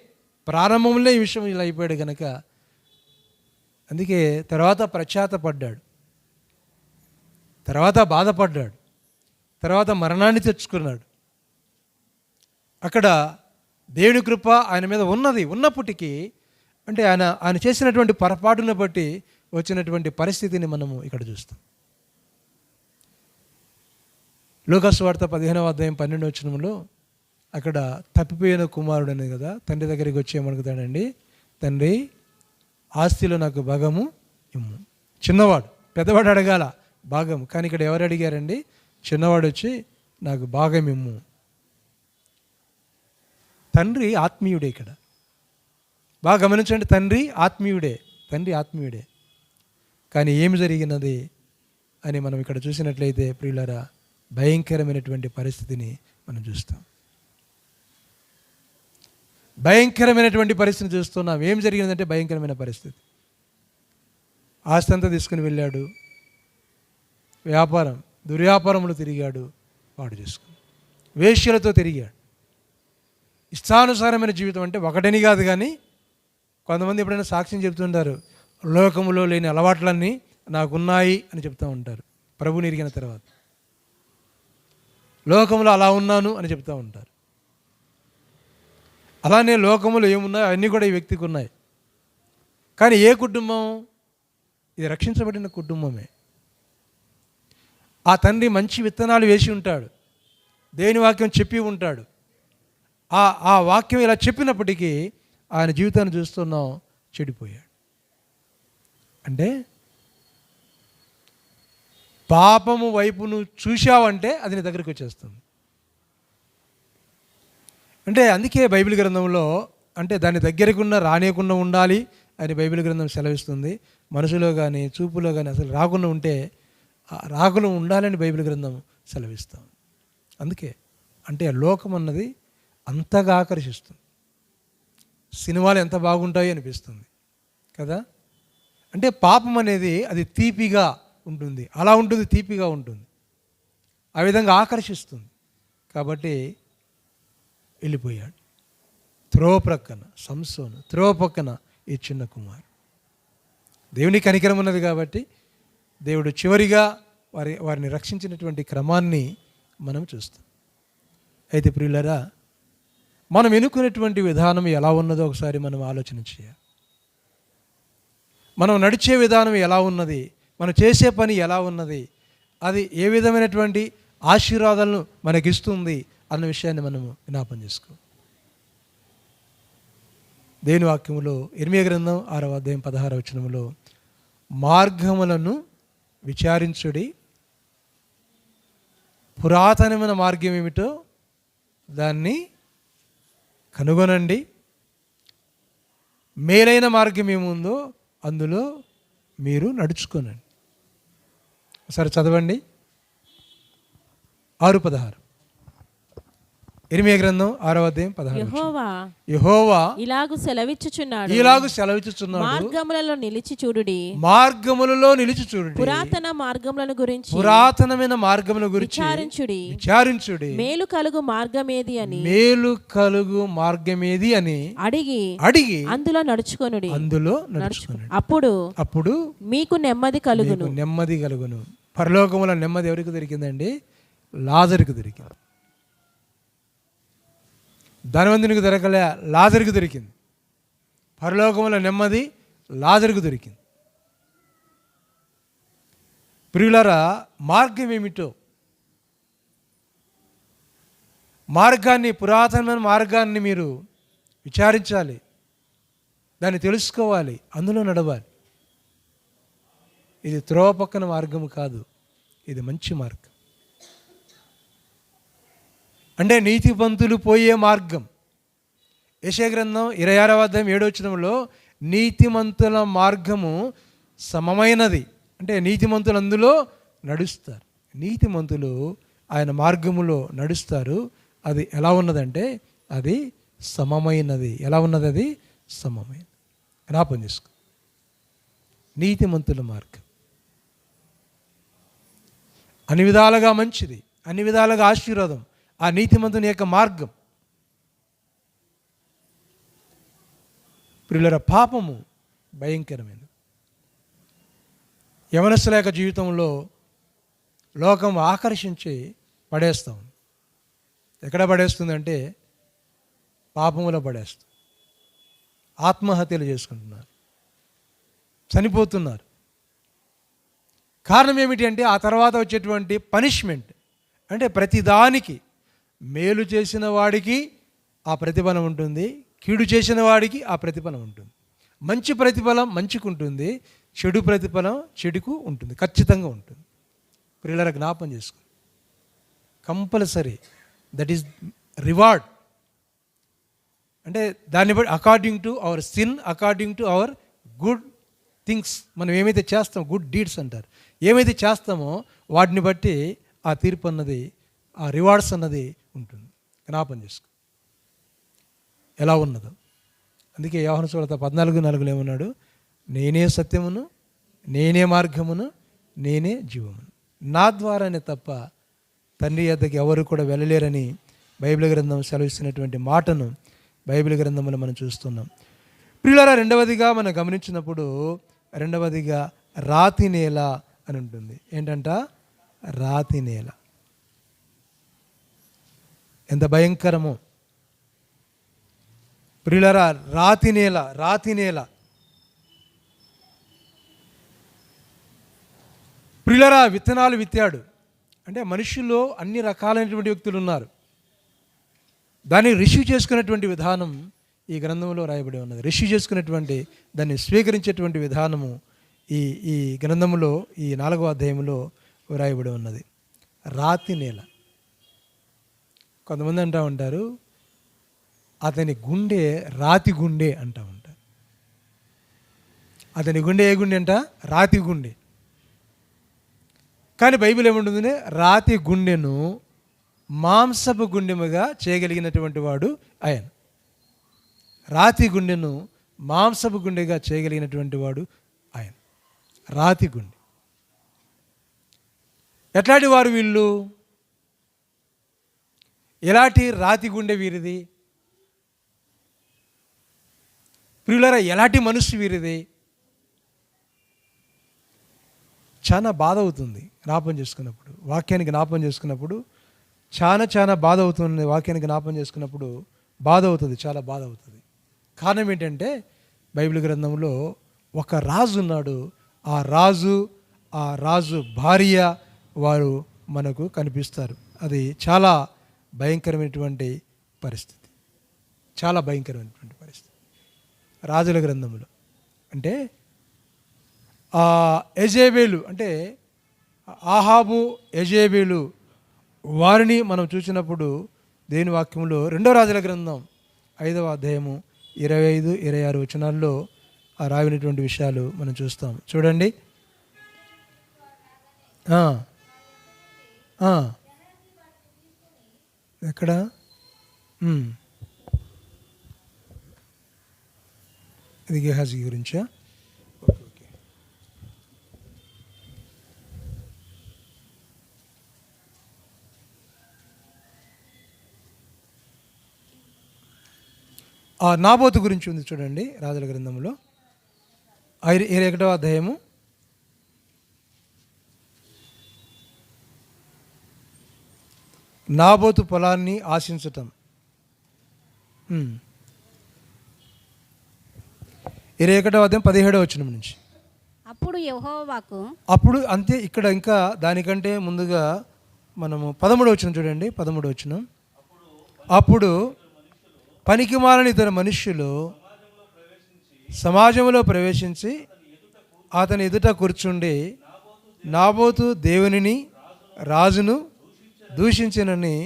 ప్రారంభంలో ఈ విషయం ఇలా అయిపోయాడు కనుక, అందుకే తర్వాత పశ్చాత్తపడ్డాడు, తర్వాత బాధపడ్డాడు, తర్వాత మరణాన్ని తెచ్చుకున్నాడు. అక్కడ దేవుని కృప ఆయన మీద ఉన్నప్పటికీ, అంటే ఆయన చేసినటువంటి పొరపాటును బట్టి వచ్చినటువంటి పరిస్థితిని మనము ఇక్కడ చూస్తాం. లూకాసు వార్త 15వ అధ్యాయం 12వ వచనంలో అక్కడ తప్పిపోయిన కుమారుడు అనేది కదా, తండ్రి దగ్గరికి వచ్చి ఏమనుకుతాడండి, తండ్రి ఆస్తిలో నాకు భాగము ఇమ్ము. చిన్నవాడు, పెద్దవాడు అడగాల భాగము, కానీ ఇక్కడ ఎవరు అడిగారండి, చిన్నవాడు వచ్చి నాకు భాగం ఇమ్ము. తండ్రి ఆత్మీయుడే. ఇక్కడ బాగా గమనించండి, తండ్రి ఆత్మీయుడే. కానీ ఏమి జరిగినది అని మనం ఇక్కడ చూసినట్లయితే ప్రియులారా, భయంకరమైనటువంటి పరిస్థితిని మనం చూస్తాం. భయంకరమైనటువంటి పరిస్థితిని చూస్తున్నాం. ఏం జరిగిందంటే భయంకరమైన పరిస్థితి. ఆస్తి అంతా తీసుకుని వెళ్ళాడు, దుర్వ్యాపారములు తిరిగాడు, పాడు చేసుకుని వేశ్యలతో తిరిగాడు. ఇష్టానుసారమైన జీవితం అంటే ఒకటని కాదు, కానీ కొంతమంది ఎప్పుడైనా సాక్ష్యం చెప్తుంటారు, లోకములో లేని అలవాట్లన్నీ నాకున్నాయి అని చెప్తూ ఉంటారు. ప్రభుని ఎరిగిన తర్వాత లోకములో అలా ఉన్నాను అని చెప్తూ ఉంటారు. అలానే లోకములో ఏమున్నాయో అవన్నీ కూడా ఈ వ్యక్తికి ఉన్నాయి. కానీ ఏ కుటుంబం ఇది? రక్షించబడిన కుటుంబమే. ఆ తండ్రి మంచి విత్తనాలు వేసి ఉంటాడు, దేవుని వాక్యం చెప్పి ఉంటాడు. ఆ వాక్యం ఇలా చెప్పినప్పటికీ ఆయన జీవితాన్ని చూస్తున్నాం, చెడిపోయాడు. అంటే పాపము వైపు నువ్వు చూశావంటే అది నీ దగ్గరికి వచ్చేస్తుంది. అంటే అందుకే బైబిల్ గ్రంథంలో అంటే దాని దగ్గరకున్న రానియకుండా ఉండాలి అని బైబిల్ గ్రంథం సెలవిస్తుంది. మనసులో కానీ చూపులో కానీ అసలు రాకుండా ఉంటే రాకుండా ఉండాలని బైబిల్ గ్రంథం సెలవిస్తాం. అందుకే అంటే లోకం అన్నది అంతగా ఆకర్షిస్తుంది. సినిమాలు ఎంత బాగుంటాయి అనిపిస్తుంది కదా. అంటే పాపం అనేది అది తీపిగా ఉంటుంది, అలా ఉంటుంది, తీపిగా ఉంటుంది, ఆ విధంగా ఆకర్షిస్తుంది. కాబట్టి వెళ్ళిపోయాడు. త్రోవ ప్రక్కన సంసోను, త్రోవ పక్కన ఈ చిన్న కుమారు. దేవుని కనికరం ఉన్నది కాబట్టి దేవుడు చివరిగా వారిని రక్షించినటువంటి క్రమాన్ని మనం చూస్తాం. అయితే ప్రియులారా, మనం ఎన్నుకునేటువంటి విధానం ఎలా ఉన్నదో ఒకసారి మనం ఆలోచన చేయాలి. మనం నడిచే విధానం ఎలా ఉన్నది, మనం చేసే పని ఎలా ఉన్నది, అది ఏ విధమైనటువంటి ఆశీర్వాదాలను మనకిస్తుంది అన్న విషయాన్ని మనము జ్ఞాపం చేసుకో. దేవుని వాక్యములో ఇర్మీయా గ్రంథం 6వ అధ్యాయం 16వ వచనములో మార్గములను విచారించుడి, పురాతనమైన మార్గం ఏమిటో దాన్ని కనుగొనండి, మేలైన మార్గం ఏముందో అందులో మీరు నడుచుకోనండి. ఒకసారి చదవండి 6:16 ఇర్మీయా గ్రంథం 6వ అధ్యాయం 16. యెహోవా ఇలాగు సెలవిచ్చుచున్నాడు, మార్గములలో నిలిచి చూడుడి, పురాతనమైన మార్గముల గురించి విచారించుడి, మేలు కలుగు మార్గమేది అని అడిగి అందులో నడుచుకొనుడి. అప్పుడు మీకు నెమ్మది కలుగును. పరలోకములో నెమ్మది ఎవరికి దొరికిందండి? లాజరుకు దొరికింది. ధనవంతునికి దొరకలే, లాజరుకు దొరికింది. పరలోకముల నెమ్మది లాజరుకు దొరికింది. ప్రియులారా, మార్గం ఏమిటో, పురాతనమైన మార్గాన్ని మీరు విచారించాలి, దాన్ని తెలుసుకోవాలి, అందులో నడవాలి. ఇది త్రోవ పక్కన మార్గము కాదు, ఇది మంచి మార్గం. అంటే నీతిమంతులు పోయే మార్గం. యెషయా గ్రంథం 26వ అధ్యాయం 7వ వచనంలో నీతిమంతుల మార్గము సమమైనది, అంటే నీతిమంతులు అందులో నడుస్తారు. నీతిమంతులు ఆయన మార్గములో నడుస్తారు. అది ఎలా ఉన్నదంటే అది సమమైనది. ఎలా ఉన్నది? అది సమమైనది. జ్ఞాపం చేసుకో. నీతిమంతుల మార్గం అన్ని విధాలుగా మంచిది, అన్ని విధాలుగా ఆశీర్వాదం. ఆ నీతిమంతుని యొక్క మార్గం. ప్రియులారా, పాపము భయంకరమైనది. యవనస్తుల యొక్క జీవితంలో లోకం ఆకర్షించి పడేస్తాం. ఎక్కడ పడేస్తుందంటే పాపములో పడేస్తుంది. ఆత్మహత్యలు చేసుకుంటున్నారు, చనిపోతున్నారు. కారణం ఏమిటి అంటే ఆ తర్వాత వచ్చేటువంటి పనిష్మెంట్. అంటే ప్రతిదానికి మేలు చేసిన వాడికి ఆ ప్రతిఫలం ఉంటుంది, కీడు చేసిన వాడికి ఆ ప్రతిఫలం ఉంటుంది. మంచి ప్రతిఫలం మంచికి ఉంటుంది, చెడు ప్రతిఫలం చెడుకు ఉంటుంది, ఖచ్చితంగా ఉంటుంది. ప్రియులారా, జ్ఞాపం చేసుకో, కంపల్సరీ దట్ ఈస్ రివార్డ్. అంటే దాన్ని బట్టి according to our sin, according to our good things, మనం ఏమైతే చేస్తామో, గుడ్ డీడ్స్ అంటారు, ఏమైతే చేస్తామో వాటిని బట్టి ఆ తీర్పు అన్నది, ఆ రివార్డ్స్ అన్నది ఉంటుంది. జ్ఞాపం చేసుకో ఎలా ఉన్నదో. అందుకే యోహాను సువార్త 14:4 ఏమన్నాడు? నేనే సత్యమును, నేనే మార్గమును, నేనే జీవమును, నా ద్వారానే తప్ప తండ్రి యొద్దకు ఎవరు కూడా వెళ్ళలేరని బైబిల్ గ్రంథం సెలవిస్తున్నటువంటి మాటను బైబిల్ గ్రంథంలో మనం చూస్తున్నాం. ప్రియులారా, రెండవదిగా మనం గమనించినప్పుడు, రెండవదిగా రాతి నేల అని ఉంటుంది. ఏంటంట? రాతి నేల. ఎంత భయంకరమో ప్రియులారా, రాతి నేల. రాతి నేల ప్రియులారా, విత్తనాలు విత్తాడు. అంటే మనుషుల్లో అన్ని రకాలైనటువంటి వ్యక్తులు ఉన్నారు. దాన్ని రిసీవ్ చేసుకునేటువంటి విధానం ఈ గ్రంథంలో రాయబడి ఉన్నది. రిసీవ్ చేసుకునేటువంటి, దాన్ని స్వీకరించేటువంటి విధానము ఈ గ్రంథంలో, ఈ 4వ అధ్యాయంలో రాయబడి ఉన్నది. రాతి నేల. కొంతమంది అంటూ ఉంటారు, అతని గుండె రాతి గుండె అంటూ ఉంటారు. అతని గుండె ఏ గుండె అంట? రాతి గుండె. కానీ బైబిల్ ఏముంటుంది? రాతి గుండెను మాంసపు గుండెముగా చేయగలిగినటువంటి వాడు ఆయన. రాతి గుండెను మాంసపు గుండెగా చేయగలిగినటువంటి వాడు ఆయన. రాతి గుండె. ఎట్లాంటి వారు వీళ్ళు? ఎలాంటి రాతి గుండె వీరిది? ప్రియులారా, ఎలాంటి మనస్సు వీరిది? చాలా బాధ అవుతుంది జ్ఞాపం చేసుకున్నప్పుడు, వాక్యానికి జ్ఞాపం చేసుకున్నప్పుడు చాలా బాధ అవుతుంది. వాక్యానికి జ్ఞాపం చేసుకున్నప్పుడు బాధ అవుతుంది, చాలా బాధ అవుతుంది. కారణం ఏంటంటే, బైబిల్ గ్రంథంలో ఒక రాజు ఉన్నాడు. ఆ రాజు భార్య వారు మనకు కనిపిస్తారు. అది చాలా భయంకరమైనటువంటి పరిస్థితి, చాలా భయంకరమైనటువంటి పరిస్థితి రాజుల గ్రంథంలో. అంటే యెజెబెలు, అంటే ఆహాబు, యెజెబెలు వారిని మనం చూసినప్పుడు దేవుని వాక్యంలో 2వ రాజుల గ్రంథం 5వ అధ్యాయము 25-26 వచనాల్లో ఆ రావినటువంటి విషయాలు మనం చూస్తాం. చూడండి. ఎక్కడ? ఇది గెహాజీ గురించా? ఓకే. ఆ నాబోతు గురించి ఉంది చూడండి రాజుల గ్రంథంలో 21వ అధ్యాయము 'నాబోతు పొలాన్ని ఆశించటం'. 21వ అధ్యాయం 17వ వచనం నుంచి. అప్పుడు యెహోవాకు, అప్పుడు అంతే. ఇక్కడ ఇంకా దానికంటే ముందుగా మనము 13వ వచనం చూడండి. 13వ వచనం. అప్పుడు పనికిమాలిన ఇద్దరు మనుష్యులు సమాజంలో ప్రవేశించి అతని ఎదుట కూర్చుండి, నాబోతు దేవునిని రాజును దూషించినని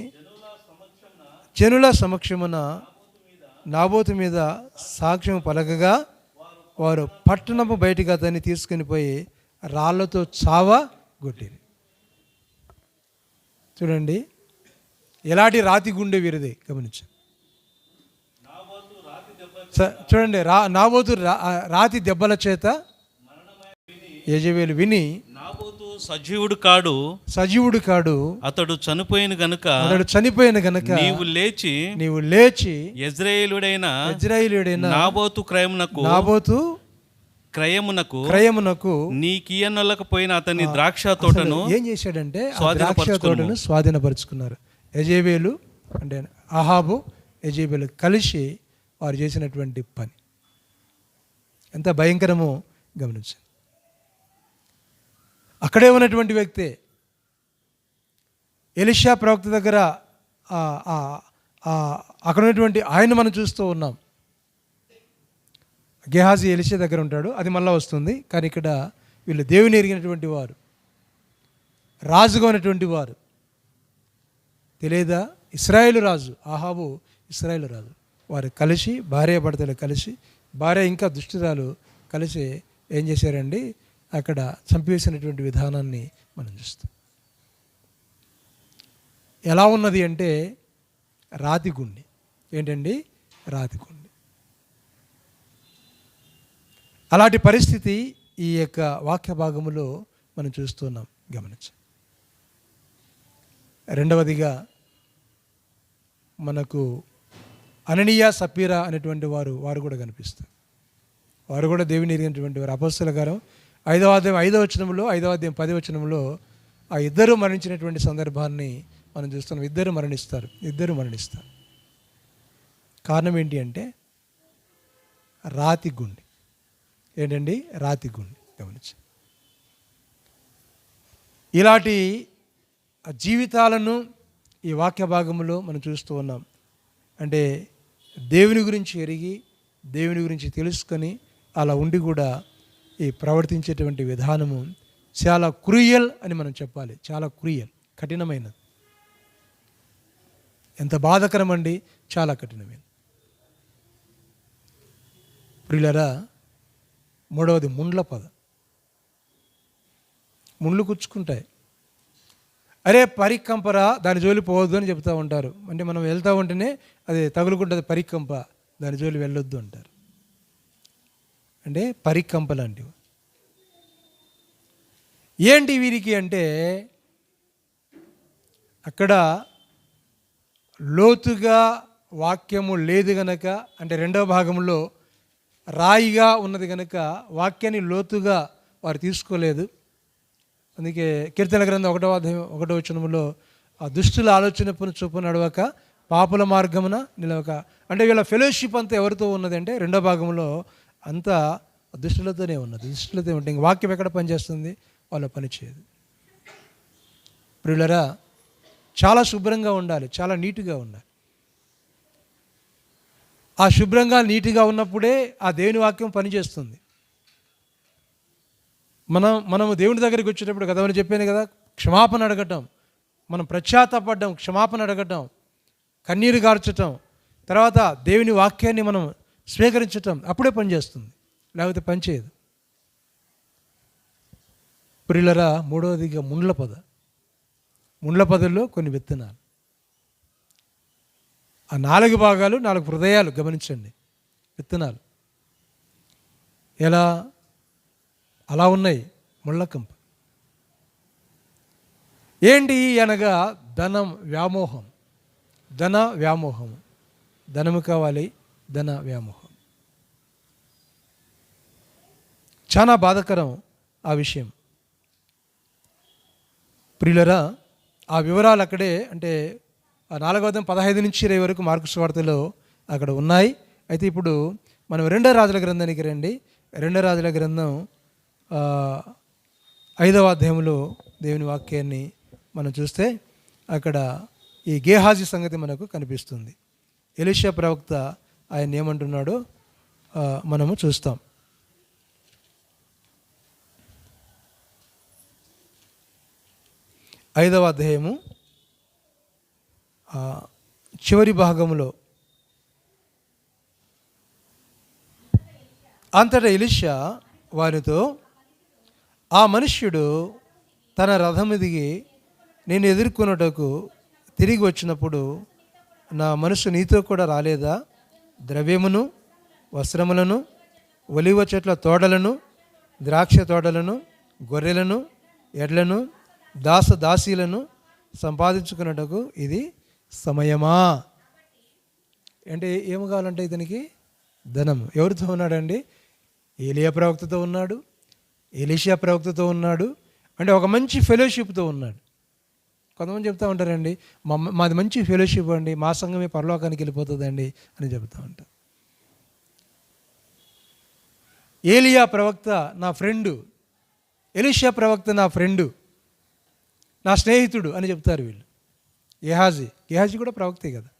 జనుల సమక్షమున నాబోతు మీద సాక్ష్యం పలకగా, వారు పట్టణపు బయటికి అతన్ని తీసుకుని పోయి రాళ్లతో చావగొట్టిరి. చూడండి ఎలాంటి రాతి గుండె వీరిది గమనించండి. చూడండి, నాబోతు రాతి దెబ్బల చేత యెజెబెలు విని, నాబోతు సజీవుడు కాడు, అతడు చనిపోయిన గనుక నీవు లేచి యెజ్రెయేలుడైన నాబోతు క్రయమునకు నీకియ్యనొల్లకపోయిన అతని ద్రాక్ష తోటను ఏం చేశాడంటే ద్రాక్ష తోటను స్వాధీనపరుచుకున్నారు. యెజెబెలు అంటే అహాబు, యెజెబెలు కలిసి వారు చేసినటువంటి పని ఎంత భయంకరమో గమనించండి. అక్కడే ఉన్నటువంటి వ్యక్తే ఎలీషా ప్రవక్త దగ్గర అక్కడ ఉన్నటువంటి ఆయన మనం చూస్తూ ఉన్నాం. గేహాజీ ఎలిషా దగ్గర ఉంటాడు, అది మళ్ళీ వస్తుంది. కానీ ఇక్కడ వీళ్ళు దేవుని ఎరిగినటువంటి వారు, రాజుగా ఉన్నటువంటి వారు. తెలియదా? ఇశ్రాయేలు రాజు ఆహాబు, ఇశ్రాయేలు రాజు వారు కలిసి, భార్య భర్తలు కలిసి, భార్య ఇంకా దుష్టురాలు కలిసి ఏం చేశారండి, అక్కడ చంపివేసినటువంటి విధానాన్ని మనం చూస్తాం. ఎలా ఉన్నది అంటే రాతి గుండె. ఏంటండి? రాతి గుండె. అలాంటి పరిస్థితి ఈ యొక్క వాక్య భాగములో మనం చూస్తున్నాం. గమనించండి. రెండవదిగా మనకు అననీయ సప్పీరా అనేటువంటి వారు కూడా కనిపిస్తారు. వారు కూడా దేవుని ఎరిగినటువంటి వారు. అపొస్తలుల కార్యం 5వ అధ్యాయం 5వ వచనంలో, 5వ అధ్యాయం 10వ వచనంలో ఆ ఇద్దరు మరణించినటువంటి సందర్భాన్ని మనం చూస్తున్నాం. ఇద్దరు మరణిస్తారు. కారణం ఏంటి అంటే రాతి గుండె. ఏంటండి? రాతి గుండె. గమనించండి. ఇలాంటి జీవితాలను ఈ వాక్య భాగంలో మనం చూస్తూ ఉన్నాం. అంటే దేవుని గురించి ఎరిగి, దేవుని గురించి తెలుసుకొని అలా ఉండి కూడా ఈ ప్రవర్తించేటువంటి విధానము చాలా క్రూయల్ అని మనం చెప్పాలి. చాలా క్రూయల్, కఠినమైనది. ఎంత బాధకరం అండి, చాలా కఠినమైనది. ప్రియులారా, మూడవది ముండ్ల పద. ముండ్లు గుచ్చుకుంటాయి. అరే పరికంపరా, దాని జోలి పోవద్దు అని చెప్తూ ఉంటారు. అంటే మనం వెళ్తూ ఉంటేనే అది తగులుకుంటుంది, పరికంప, దాని జోలి వెళ్ళొద్దు అంటారు. అంటే పరికంప లాంటివి. ఏంటి వీరికి అంటే అక్కడ లోతుగా వాక్యము లేదు గనక, అంటే రెండవ భాగంలో రాయిగా ఉన్నది కనుక వాక్యాన్ని లోతుగా వారు తీసుకోలేదు. అందుకే కీర్తన గ్రంథం 1వ అధ్యాయం 1వ వచనంలో ఆ దుష్టుల ఆలోచన చొప్పున నడవక, పాపుల మార్గమున నిలవక. అంటే వీళ్ళ ఫెలోషిప్ అంతా ఎవరితో ఉన్నది అంటే రెండో భాగంలో అంతా దుష్టులతోనే ఉన్నది. దుష్టులతో ఉంటే ఇంక వాక్యం ఎక్కడ పనిచేస్తుంది? వాళ్ళ పని చేయదు. ప్రియులరా, చాలా శుభ్రంగా ఉండాలి, చాలా నీట్గా ఉండాలి. ఆ శుభ్రంగా నీట్గా ఉన్నప్పుడే ఆ దేవుని వాక్యం పనిచేస్తుంది. మనము దేవుని దగ్గరికి వచ్చేటప్పుడు కదా అని చెప్పాను కదా, క్షమాపణ అడగటం, మనం పశ్చాత్తాపడడం, క్షమాపణ అడగటం, కన్నీరు గార్చటం, తర్వాత దేవుని వాక్యాన్ని మనం స్వీకరించటం, అప్పుడే పనిచేస్తుంది, లేకపోతే పనిచేయదు. ప్రియులరా, మూడవదిగా ముండ్ల పదల్లో కొన్ని విత్తనాలు. ఆ 4 భాగాలు 4 హృదయాలు. గమనించండి, విత్తనాలు ఎలా అలా ఉన్నాయి. ముళ్ళకంప ఏంటి అనగా ధన వ్యామోహం. ధనము కావాలి, ధన వ్యామోహం. చాలా బాధాకరం ఆ విషయం. ప్రియులరా, ఆ వివరాలు అక్కడే, అంటే 4వ అధ్యాయం 15 నుంచి 20 వరకు మార్కు సువార్తలో అక్కడ ఉన్నాయి. అయితే ఇప్పుడు మనం 2వ రాజుల గ్రంథానికి రండి. 2వ రాజుల గ్రంథం 5వ అధ్యాయంలో దేవుని వాక్యాన్ని మనం చూస్తే అక్కడ ఈ గేహాజీ సంగతి మనకు కనిపిస్తుంది. ఎలీషా ప్రవక్త ఆయన ఏమంటున్నాడో మనము చూస్తాం. 5వ అధ్యాయము చివరి భాగంలో, అంతటా ఎలీషా వారితో, ఆ మనుష్యుడు తన రథము దిగి నేను ఎదుర్కొనుటకు తిరిగి వచ్చినప్పుడు నా మనసు నీతో కూడా రాలేదా? ద్రవ్యమును, వస్త్రములను, ఒలివ చెట్ల తోటలను, ద్రాక్ష తోటలను, గొర్రెలను, ఎడ్లను, దాసీలను సంపాదించుకున్నటకు ఇది సమయమా? అంటే ఏమి కావాలంటే ఇతనికి ధనం. ఎవరితో ఉన్నాడండి? ఏలియా ప్రవక్తతో ఉన్నాడు, ఎలీషా ప్రవక్తతో ఉన్నాడు. అంటే ఒక మంచి ఫెలోషిప్తో ఉన్నాడు. కొంతమంది చెప్తూ ఉంటారండి, మాది మంచి ఫెలోషిప్ అండి, మా సంఘమే పరలోకానికి వెళ్ళిపోతుందండి అని చెప్తూ ఉంటారు. ఏలియా ప్రవక్త నా ఫ్రెండు, ఎలీషా ప్రవక్త నా ఫ్రెండు, నా స్నేహితుడు అని చెప్తారు వీళ్ళు. గేహాజీ కూడా ప్రవక్తే కదా.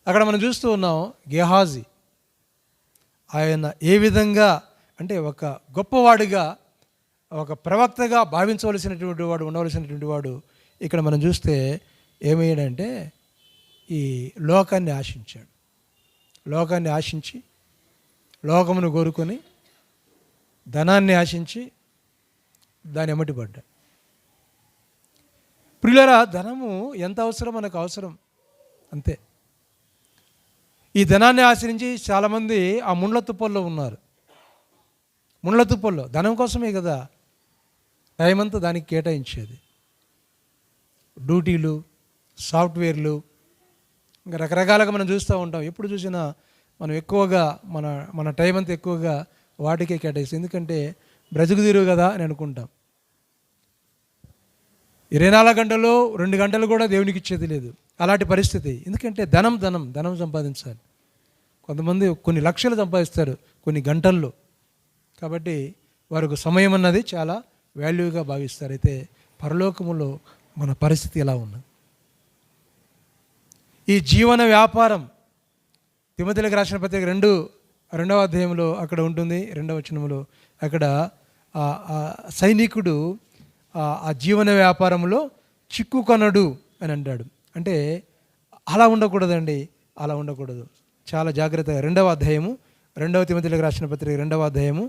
అక్కడ మనం చూస్తూ ఉన్నాం గేహాజీ ఆయన ఏ విధంగా అంటే ఒక గొప్పవాడిగా, ఒక ప్రవక్తగా భావించవలసినటువంటి వాడు, ఉండవలసినటువంటి వాడు ఇక్కడ మనం చూస్తే ఏమయ్యాడంటే ఈ లోకాన్ని ఆశించాడు. లోకాన్ని ఆశించి, లోకమును కోరుకొని, ధనాన్ని ఆశించి దాని ఎమ్మటి పడ్డాడు. ప్రియులారా, ధనము ఎంత అవసరం మనకు అవసరం అంతే. ఈ ధనాన్ని ఆశ్రయించి చాలామంది ఆ ముండ్ల తుప్పల్లో ఉన్నారు. ముండ్ల తుప్పల్లో ధనం కోసమే కదా టైం అంతా దానికి కేటాయించేది. డ్యూటీలు, సాఫ్ట్వేర్లు, ఇంకా రకరకాలుగా మనం చూస్తూ ఉంటాం. ఎప్పుడు చూసినా మనం ఎక్కువగా మన టైం అంతా ఎక్కువగా వాటికే కేటాయిస్తాం. ఎందుకంటే బ్రతుకు తీరు కదా అని అనుకుంటాం. 24 గంటలు 2 గంటలు కూడా దేవునికి ఇచ్చేది లేదు. అలాంటి పరిస్థితి. ఎందుకంటే ధనం సంపాదించాలి. కొంతమంది కొన్ని లక్షలు సంపాదిస్తారు కొన్ని గంటల్లో. కాబట్టి వారికి సమయం అన్నది చాలా వాల్యూగా భావిస్తారు. అయితే పరలోకములో మన పరిస్థితి ఎలా ఉన్నది? ఈ జీవన వ్యాపారం తిమోతిలకు రాసిన పత్రిక 2వ అధ్యాయంలో అక్కడ ఉంటుంది. 2వ వచనంలో అక్కడ సైనికుడు ఆ జీవన వ్యాపారంలో చిక్కుకొనడు అని అంటాడు. అంటే అలా ఉండకూడదండి, అలా ఉండకూడదు. చాలా జాగ్రత్తగా 2వ అధ్యాయము 2వ తిమోతిలకు రాసిన పత్రిక 2వ అధ్యాయము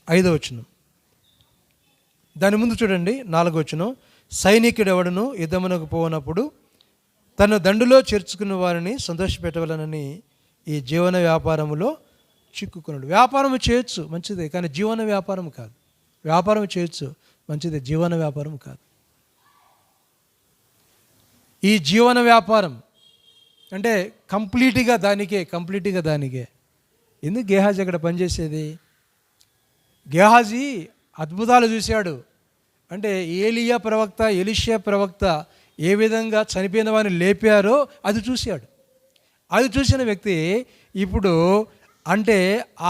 5వ వచనం. దాని ముందు చూడండి 4వ వచనం. సైనికుడు ఎవడును యుద్ధమునకు పోనప్పుడు తన దండులో చేర్చుకున్న వారిని సంతోషపెట్టవలనని ఈ జీవన వ్యాపారములో చిక్కుకున్నాడు. వ్యాపారం చేయొచ్చు మంచిదే, కానీ జీవన వ్యాపారం కాదు. వ్యాపారం చేయొచ్చు మంచిదే, జీవన వ్యాపారం కాదు. ఈ జీవన వ్యాపారం అంటే కంప్లీట్గా దానికే. ఎందుకు గేహాజీ అక్కడ పనిచేసేది? గేహాజీ అద్భుతాలు చూశాడు. అంటే ఏలియా ప్రవక్త, ఎలీషా ప్రవక్త ఏ విధంగా చనిపోయిన వారిని లేపారో అది చూశాడు. అది చూసిన వ్యక్తి ఇప్పుడు అంటే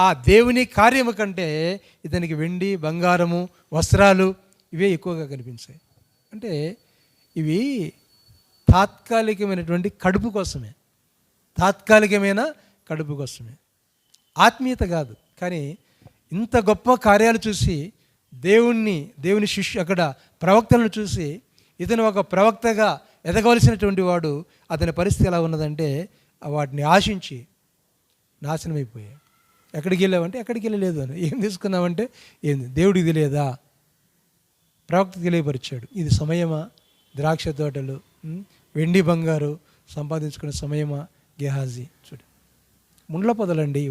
ఆ దేవుని కార్యము కంటే ఇతనికి వెండి, బంగారము, వస్త్రాలు ఇవే ఎక్కువగా కనిపించాయి. అంటే ఇవి తాత్కాలికమైనటువంటి కడుపు కోసమే, ఆత్మీయత కాదు. కానీ ఇంత గొప్ప కార్యాలు చూసి దేవుని శిష్యు అక్కడ ప్రవక్తలను చూసి ఇతను ఒక ప్రవక్తగా ఎదగవలసినటువంటి వాడు, అతని పరిస్థితి ఎలా ఉన్నదంటే వాటిని ఆశించి నాశనం అయిపోయాడు. ఎక్కడికి వెళ్ళావంటే ఎక్కడికి వెళ్ళలేదు అని. ఏం తీసుకున్నావంటే ఏంది, దేవుడికి తెలియదా? ప్రవక్త తెలియపరిచాడు. ఇది సమయమా? ద్రాక్ష తోటలు, వెండి బంగారు సంపాదించుకునే సమయమా? గేహాజీ చూడు, ముండ్ల పొదలండి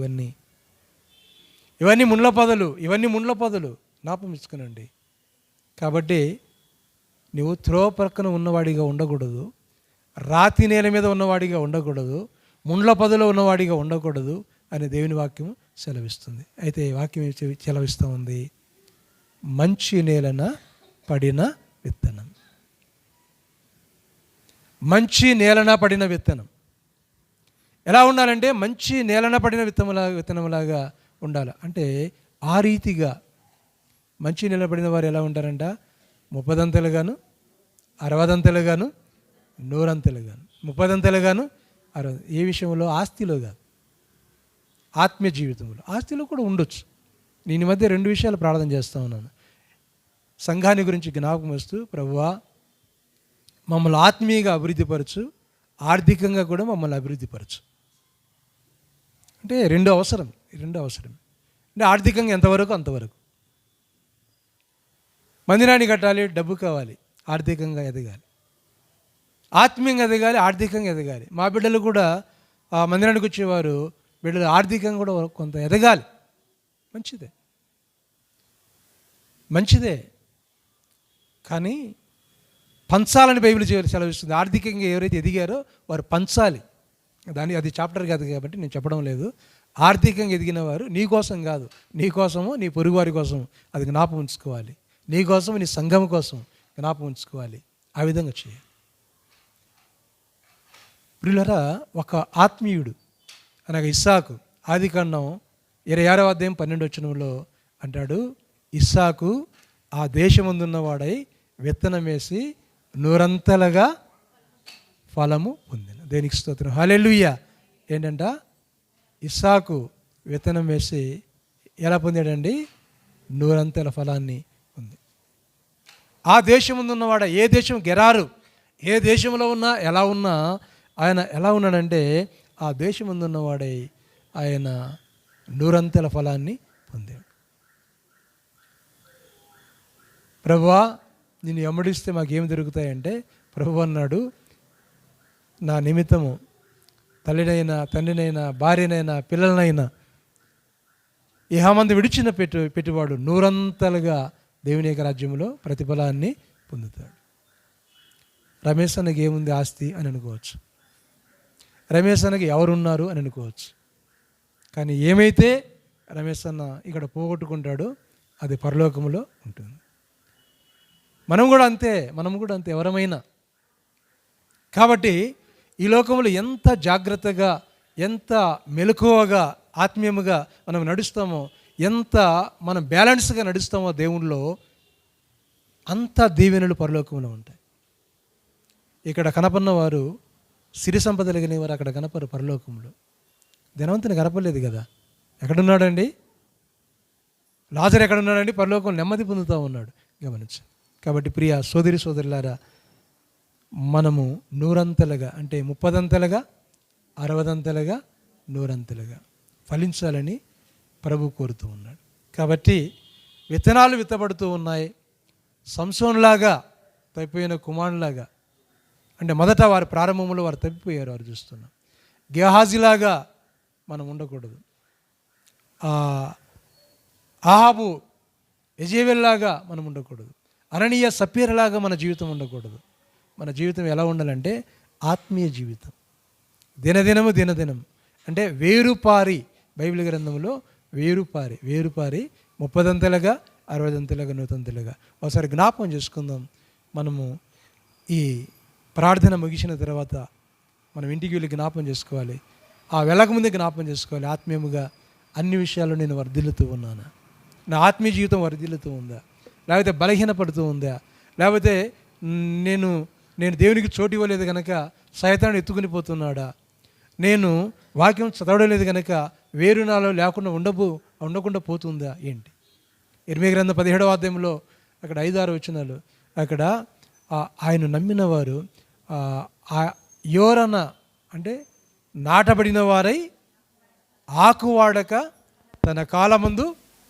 ఇవన్నీ ముండ్ల పొదలు జ్ఞాపకం ఇచ్చుకునండి. కాబట్టి నువ్వు త్రోవ ప్రక్కన ఉన్నవాడిగా ఉండకూడదు, రాతి నేల మీద ఉన్నవాడిగా ఉండకూడదు, ముండ్ల పొదలో ఉన్నవాడిగా ఉండకూడదు అని దేవుని వాక్యం సెలవిస్తుంది. అయితే వాక్యం సెలవిస్తూ ఉంది, మంచి నేలన పడిన విత్తనం. మంచి నేలన పడిన విత్తనం ఎలా ఉండాలంటే మంచి నేలన పడిన విత్తనంలాగా ఉండాలి. అంటే ఆ రీతిగా మంచి నేల పడిన వారు ఎలా ఉంటారంట? 30 దంతలుగాను, 60 దంతలుగాను, 100 దంతలుగాను, 30 దంతలుగాను, 60. ఏ విషయంలో? ఆస్తిలో కాదు, ఆత్మీయ జీవితంలో. ఆస్తిలో కూడా ఉండొచ్చు. నేను ఈ మధ్య 2 విషయాలు ప్రార్థన చేస్తూ ఉన్నాను. సంఘాన్ని గురించి జ్ఞాపకం వస్తూ, ప్రభువా మమ్మల్ని ఆత్మీయంగా అభివృద్ధిపరచు, ఆర్థికంగా కూడా మమ్మల్ని అభివృద్ధిపరచు. అంటే రెండు అవసరం. అంటే ఆర్థికంగా ఎంతవరకు అంతవరకు. మందిరాన్ని కట్టాలి, డబ్బు కావాలి, ఆర్థికంగా ఎదగాలి. ఆత్మీయంగా ఎదగాలి, ఆర్థికంగా ఎదగాలి. మా బిడ్డలు కూడా ఆ మందిరానికి వచ్చేవారు బిడ్డలు ఆర్థికంగా కూడా కొంత ఎదగాలి. మంచిదే కానీ పంచాలని బైబిల్ సెలవిస్తుంది. ఆర్థికంగా ఎవరైతే ఎదిగారో వారు పంచాలి. అది చాప్టర్ కాదు కాబట్టి నేను చెప్పడం లేదు. ఆర్థికంగా ఎదిగిన వారు నీ కోసం కాదు, నీ కోసము, నీ పొరుగువారి కోసం అది జ్ఞాపకం ఉంచుకోవాలి. నీ కోసం, నీ సంఘం కోసం జ్ఞాపకం ఉంచుకోవాలి. ఆ విధంగా చేయాలి. ప్రియులారా, ఒక ఆత్మీయుడు అనగా ఇస్సాకు, ఆదికాండం 26వ అధ్యాయం 12వ వచనంలో అంటాడు, ఇస్సాకు ఆ దేశమందున్నవాడై విత్తనం వేసి నూరంతలుగా ఫలము పొందిన. దేనికి స్తోత్రం. హల్లెలూయా. ఏంటంట, ఇస్సాకు విత్తనం వేసి ఎలా పొందాడండి? నూరంతల ఫలాన్ని ఉంది. ఆ దేశం ఉన్నవాడ, ఏ దేశం, గెరారు, ఏ దేశంలో ఉన్నా ఎలా ఉన్నా ఆయన ఎలా ఉన్నాడంటే ఆ దేశం ఉన్నవాడై ఆయన నూరంతల ఫలాన్ని పొందాడు. ప్రభువా నిన్ను వెంబడిస్తే మాకేమి దొరుకుతాయంటే, ప్రభు అన్నాడు, నా నిమిత్తము తల్లినైనా, తండ్రినైనా, భార్యనైనా, పిల్లలనైనా ఇహమందు విడిచిన పెట్టువాడు నూరంతలుగా దేవుని యొక్క రాజ్యంలో ప్రతిఫలాన్ని పొందుతాడు. రమేష్ అన్నకి ఏముంది ఆస్తి అని అనుకోవచ్చు, రమేష్ అన్నకి ఎవరున్నారు అని అనుకోవచ్చు. కానీ ఏమైతే రమేష్ అన్న ఇక్కడ పోగొట్టుకుంటాడో అది పరలోకములో ఉంటుంది. మనం కూడా అంతే ఎవరమైనా. కాబట్టి ఈ లోకంలో ఎంత జాగ్రత్తగా, ఎంత మెలకువగా, ఆత్మీయముగా మనం నడుస్తామో, ఎంత మనం బ్యాలెన్స్గా నడుస్తామో దేవునిలో, అంత దీవెనలు పరలోకంలో ఉంటాయి. ఇక్కడ కనపడిన వారు, సిరి సంపద కలిగిన వారు అక్కడ కనపరు పరలోకంలో. ధనవంతుని కనపడలేదు కదా. ఎక్కడున్నాడండి? లాజరు ఎక్కడున్నాడండి? పరలోకంలో నెమ్మది పొందుతూ ఉన్నాడు. గమనించండి. కాబట్టి ప్రియ సోదరి సోదరులారా, మనము నూరంతలుగా, అంటే 30 60 100 ఫలించాలని ప్రభు కోరుతూ ఉన్నాడు. కాబట్టి విత్తనాలు విత్తబడుతూ ఉన్నాయి. సంసోన్లాగా తప్పిపోయిన కుమారులాగా, అంటే మొదట వారి ప్రారంభంలో వారు తప్పిపోయారు, వారు చూస్తున్నాం. గేహాజీలాగా మనం ఉండకూడదు. ఆహాబు యజేబెల్లాగా మనం ఉండకూడదు. అననీయ సప్పీరలాగా మన జీవితం ఉండకూడదు. మన జీవితం ఎలా ఉండాలంటే ఆత్మీయ జీవితం. దినదినము అంటే వేరుపారి, బైబిల్ గ్రంథంలో వేరుపారి 30 60 100. ఒకసారి జ్ఞాపకం చేసుకుందాం. మనము ఈ ప్రార్థన ముగిసిన తర్వాత మనం ఇంటికి వెళ్ళి జ్ఞాపకం చేసుకోవాలి. ఆ వెళ్ళకముందే జ్ఞాపకం చేసుకోవాలి. ఆత్మీయముగా అన్ని విషయాల్లో నేను వర్ధిల్లుతూ ఉన్నానా? నా ఆత్మీయ జీవితం వర్ధిల్లుతూ ఉందా? లేకపోతే బలహీనపడుతూ ఉందా? లేకపోతే నేను దేవునికి చోటు ఇవ్వలేదు కనుక సైతాన్ని ఎత్తుకుని పోతున్నాడా? నేను వాక్యం చదవలేదు కనుక వేరు నాలో లేకుండా ఉండకుండా పోతుందా ఏంటి? ఇర్మీయా గ్రంథం 17వ అధ్యాయంలో అక్కడ 5-6 వచనాలు, అక్కడ ఆయన నమ్మిన వారు యోరన, అంటే నాటబడిన వారై ఆకువాడక తన కాలమందు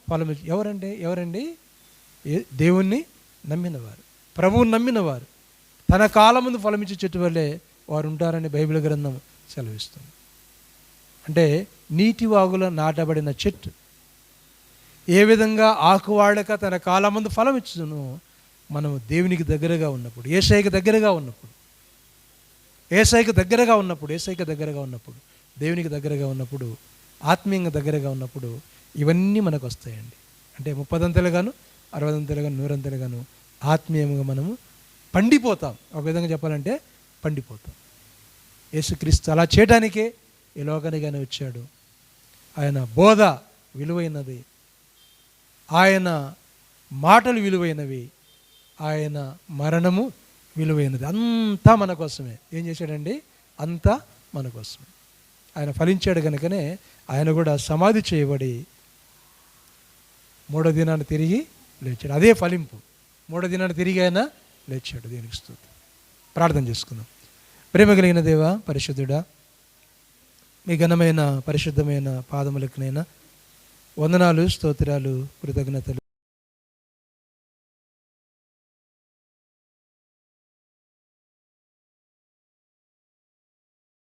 ఫలము. ఎవరండి? దేవుణ్ణి నమ్మినవారు, ప్రభువుని నమ్మినవారు తన కాలమందు ఫలమిచ్చే చెట్టు వల్లే వారు ఉంటారని బైబిల్ గ్రంథం సెలవిస్తుంది. అంటే నీటి వాగులో నాటబడిన చెట్టు ఏ విధంగా ఆకువాడక తన కాలమందు ఫలం ఇచ్చును, మనము దేవునికి దగ్గరగా ఉన్నప్పుడు, యేసయ్యకి దగ్గరగా ఉన్నప్పుడు, దేవునికి దగ్గరగా ఉన్నప్పుడు, ఆత్మీయంగా దగ్గరగా ఉన్నప్పుడు ఇవన్నీ మనకు వస్తాయండి. అంటే 30 60 100 ఆత్మీయంగా మనము పండిపోతాం. ఒక విధంగా చెప్పాలంటే పండిపోతాం. యేసుక్రీస్తు అలా చేయడానికే ఈ లోకానికి ఆయన వచ్చాడు. ఆయన బోధ విలువైనది, ఆయన మాటలు విలువైనవి, ఆయన మరణము విలువైనది. అంతా మన కోసమే. ఏం చేశాడండి? అంతా మన కోసమే. ఆయన ఫలించాడు కనుకనే ఆయన కూడా సమాధి చేయబడి 3వ దినాన్ని తిరిగి లేచాడు. అదే ఫలింపు. 3వ దినాన్ని తిరిగి ఆయన లేచాడు. దేవునికి స్తుతి. ప్రార్థన చేసుకుందాం. ప్రేమ కలిగిన దేవా, పరిశుద్ధుడా, మీ ఘనమైన పరిశుద్ధమైన పాదములకునైనా వందనాలు, స్తోత్రాలు, కృతజ్ఞతలు.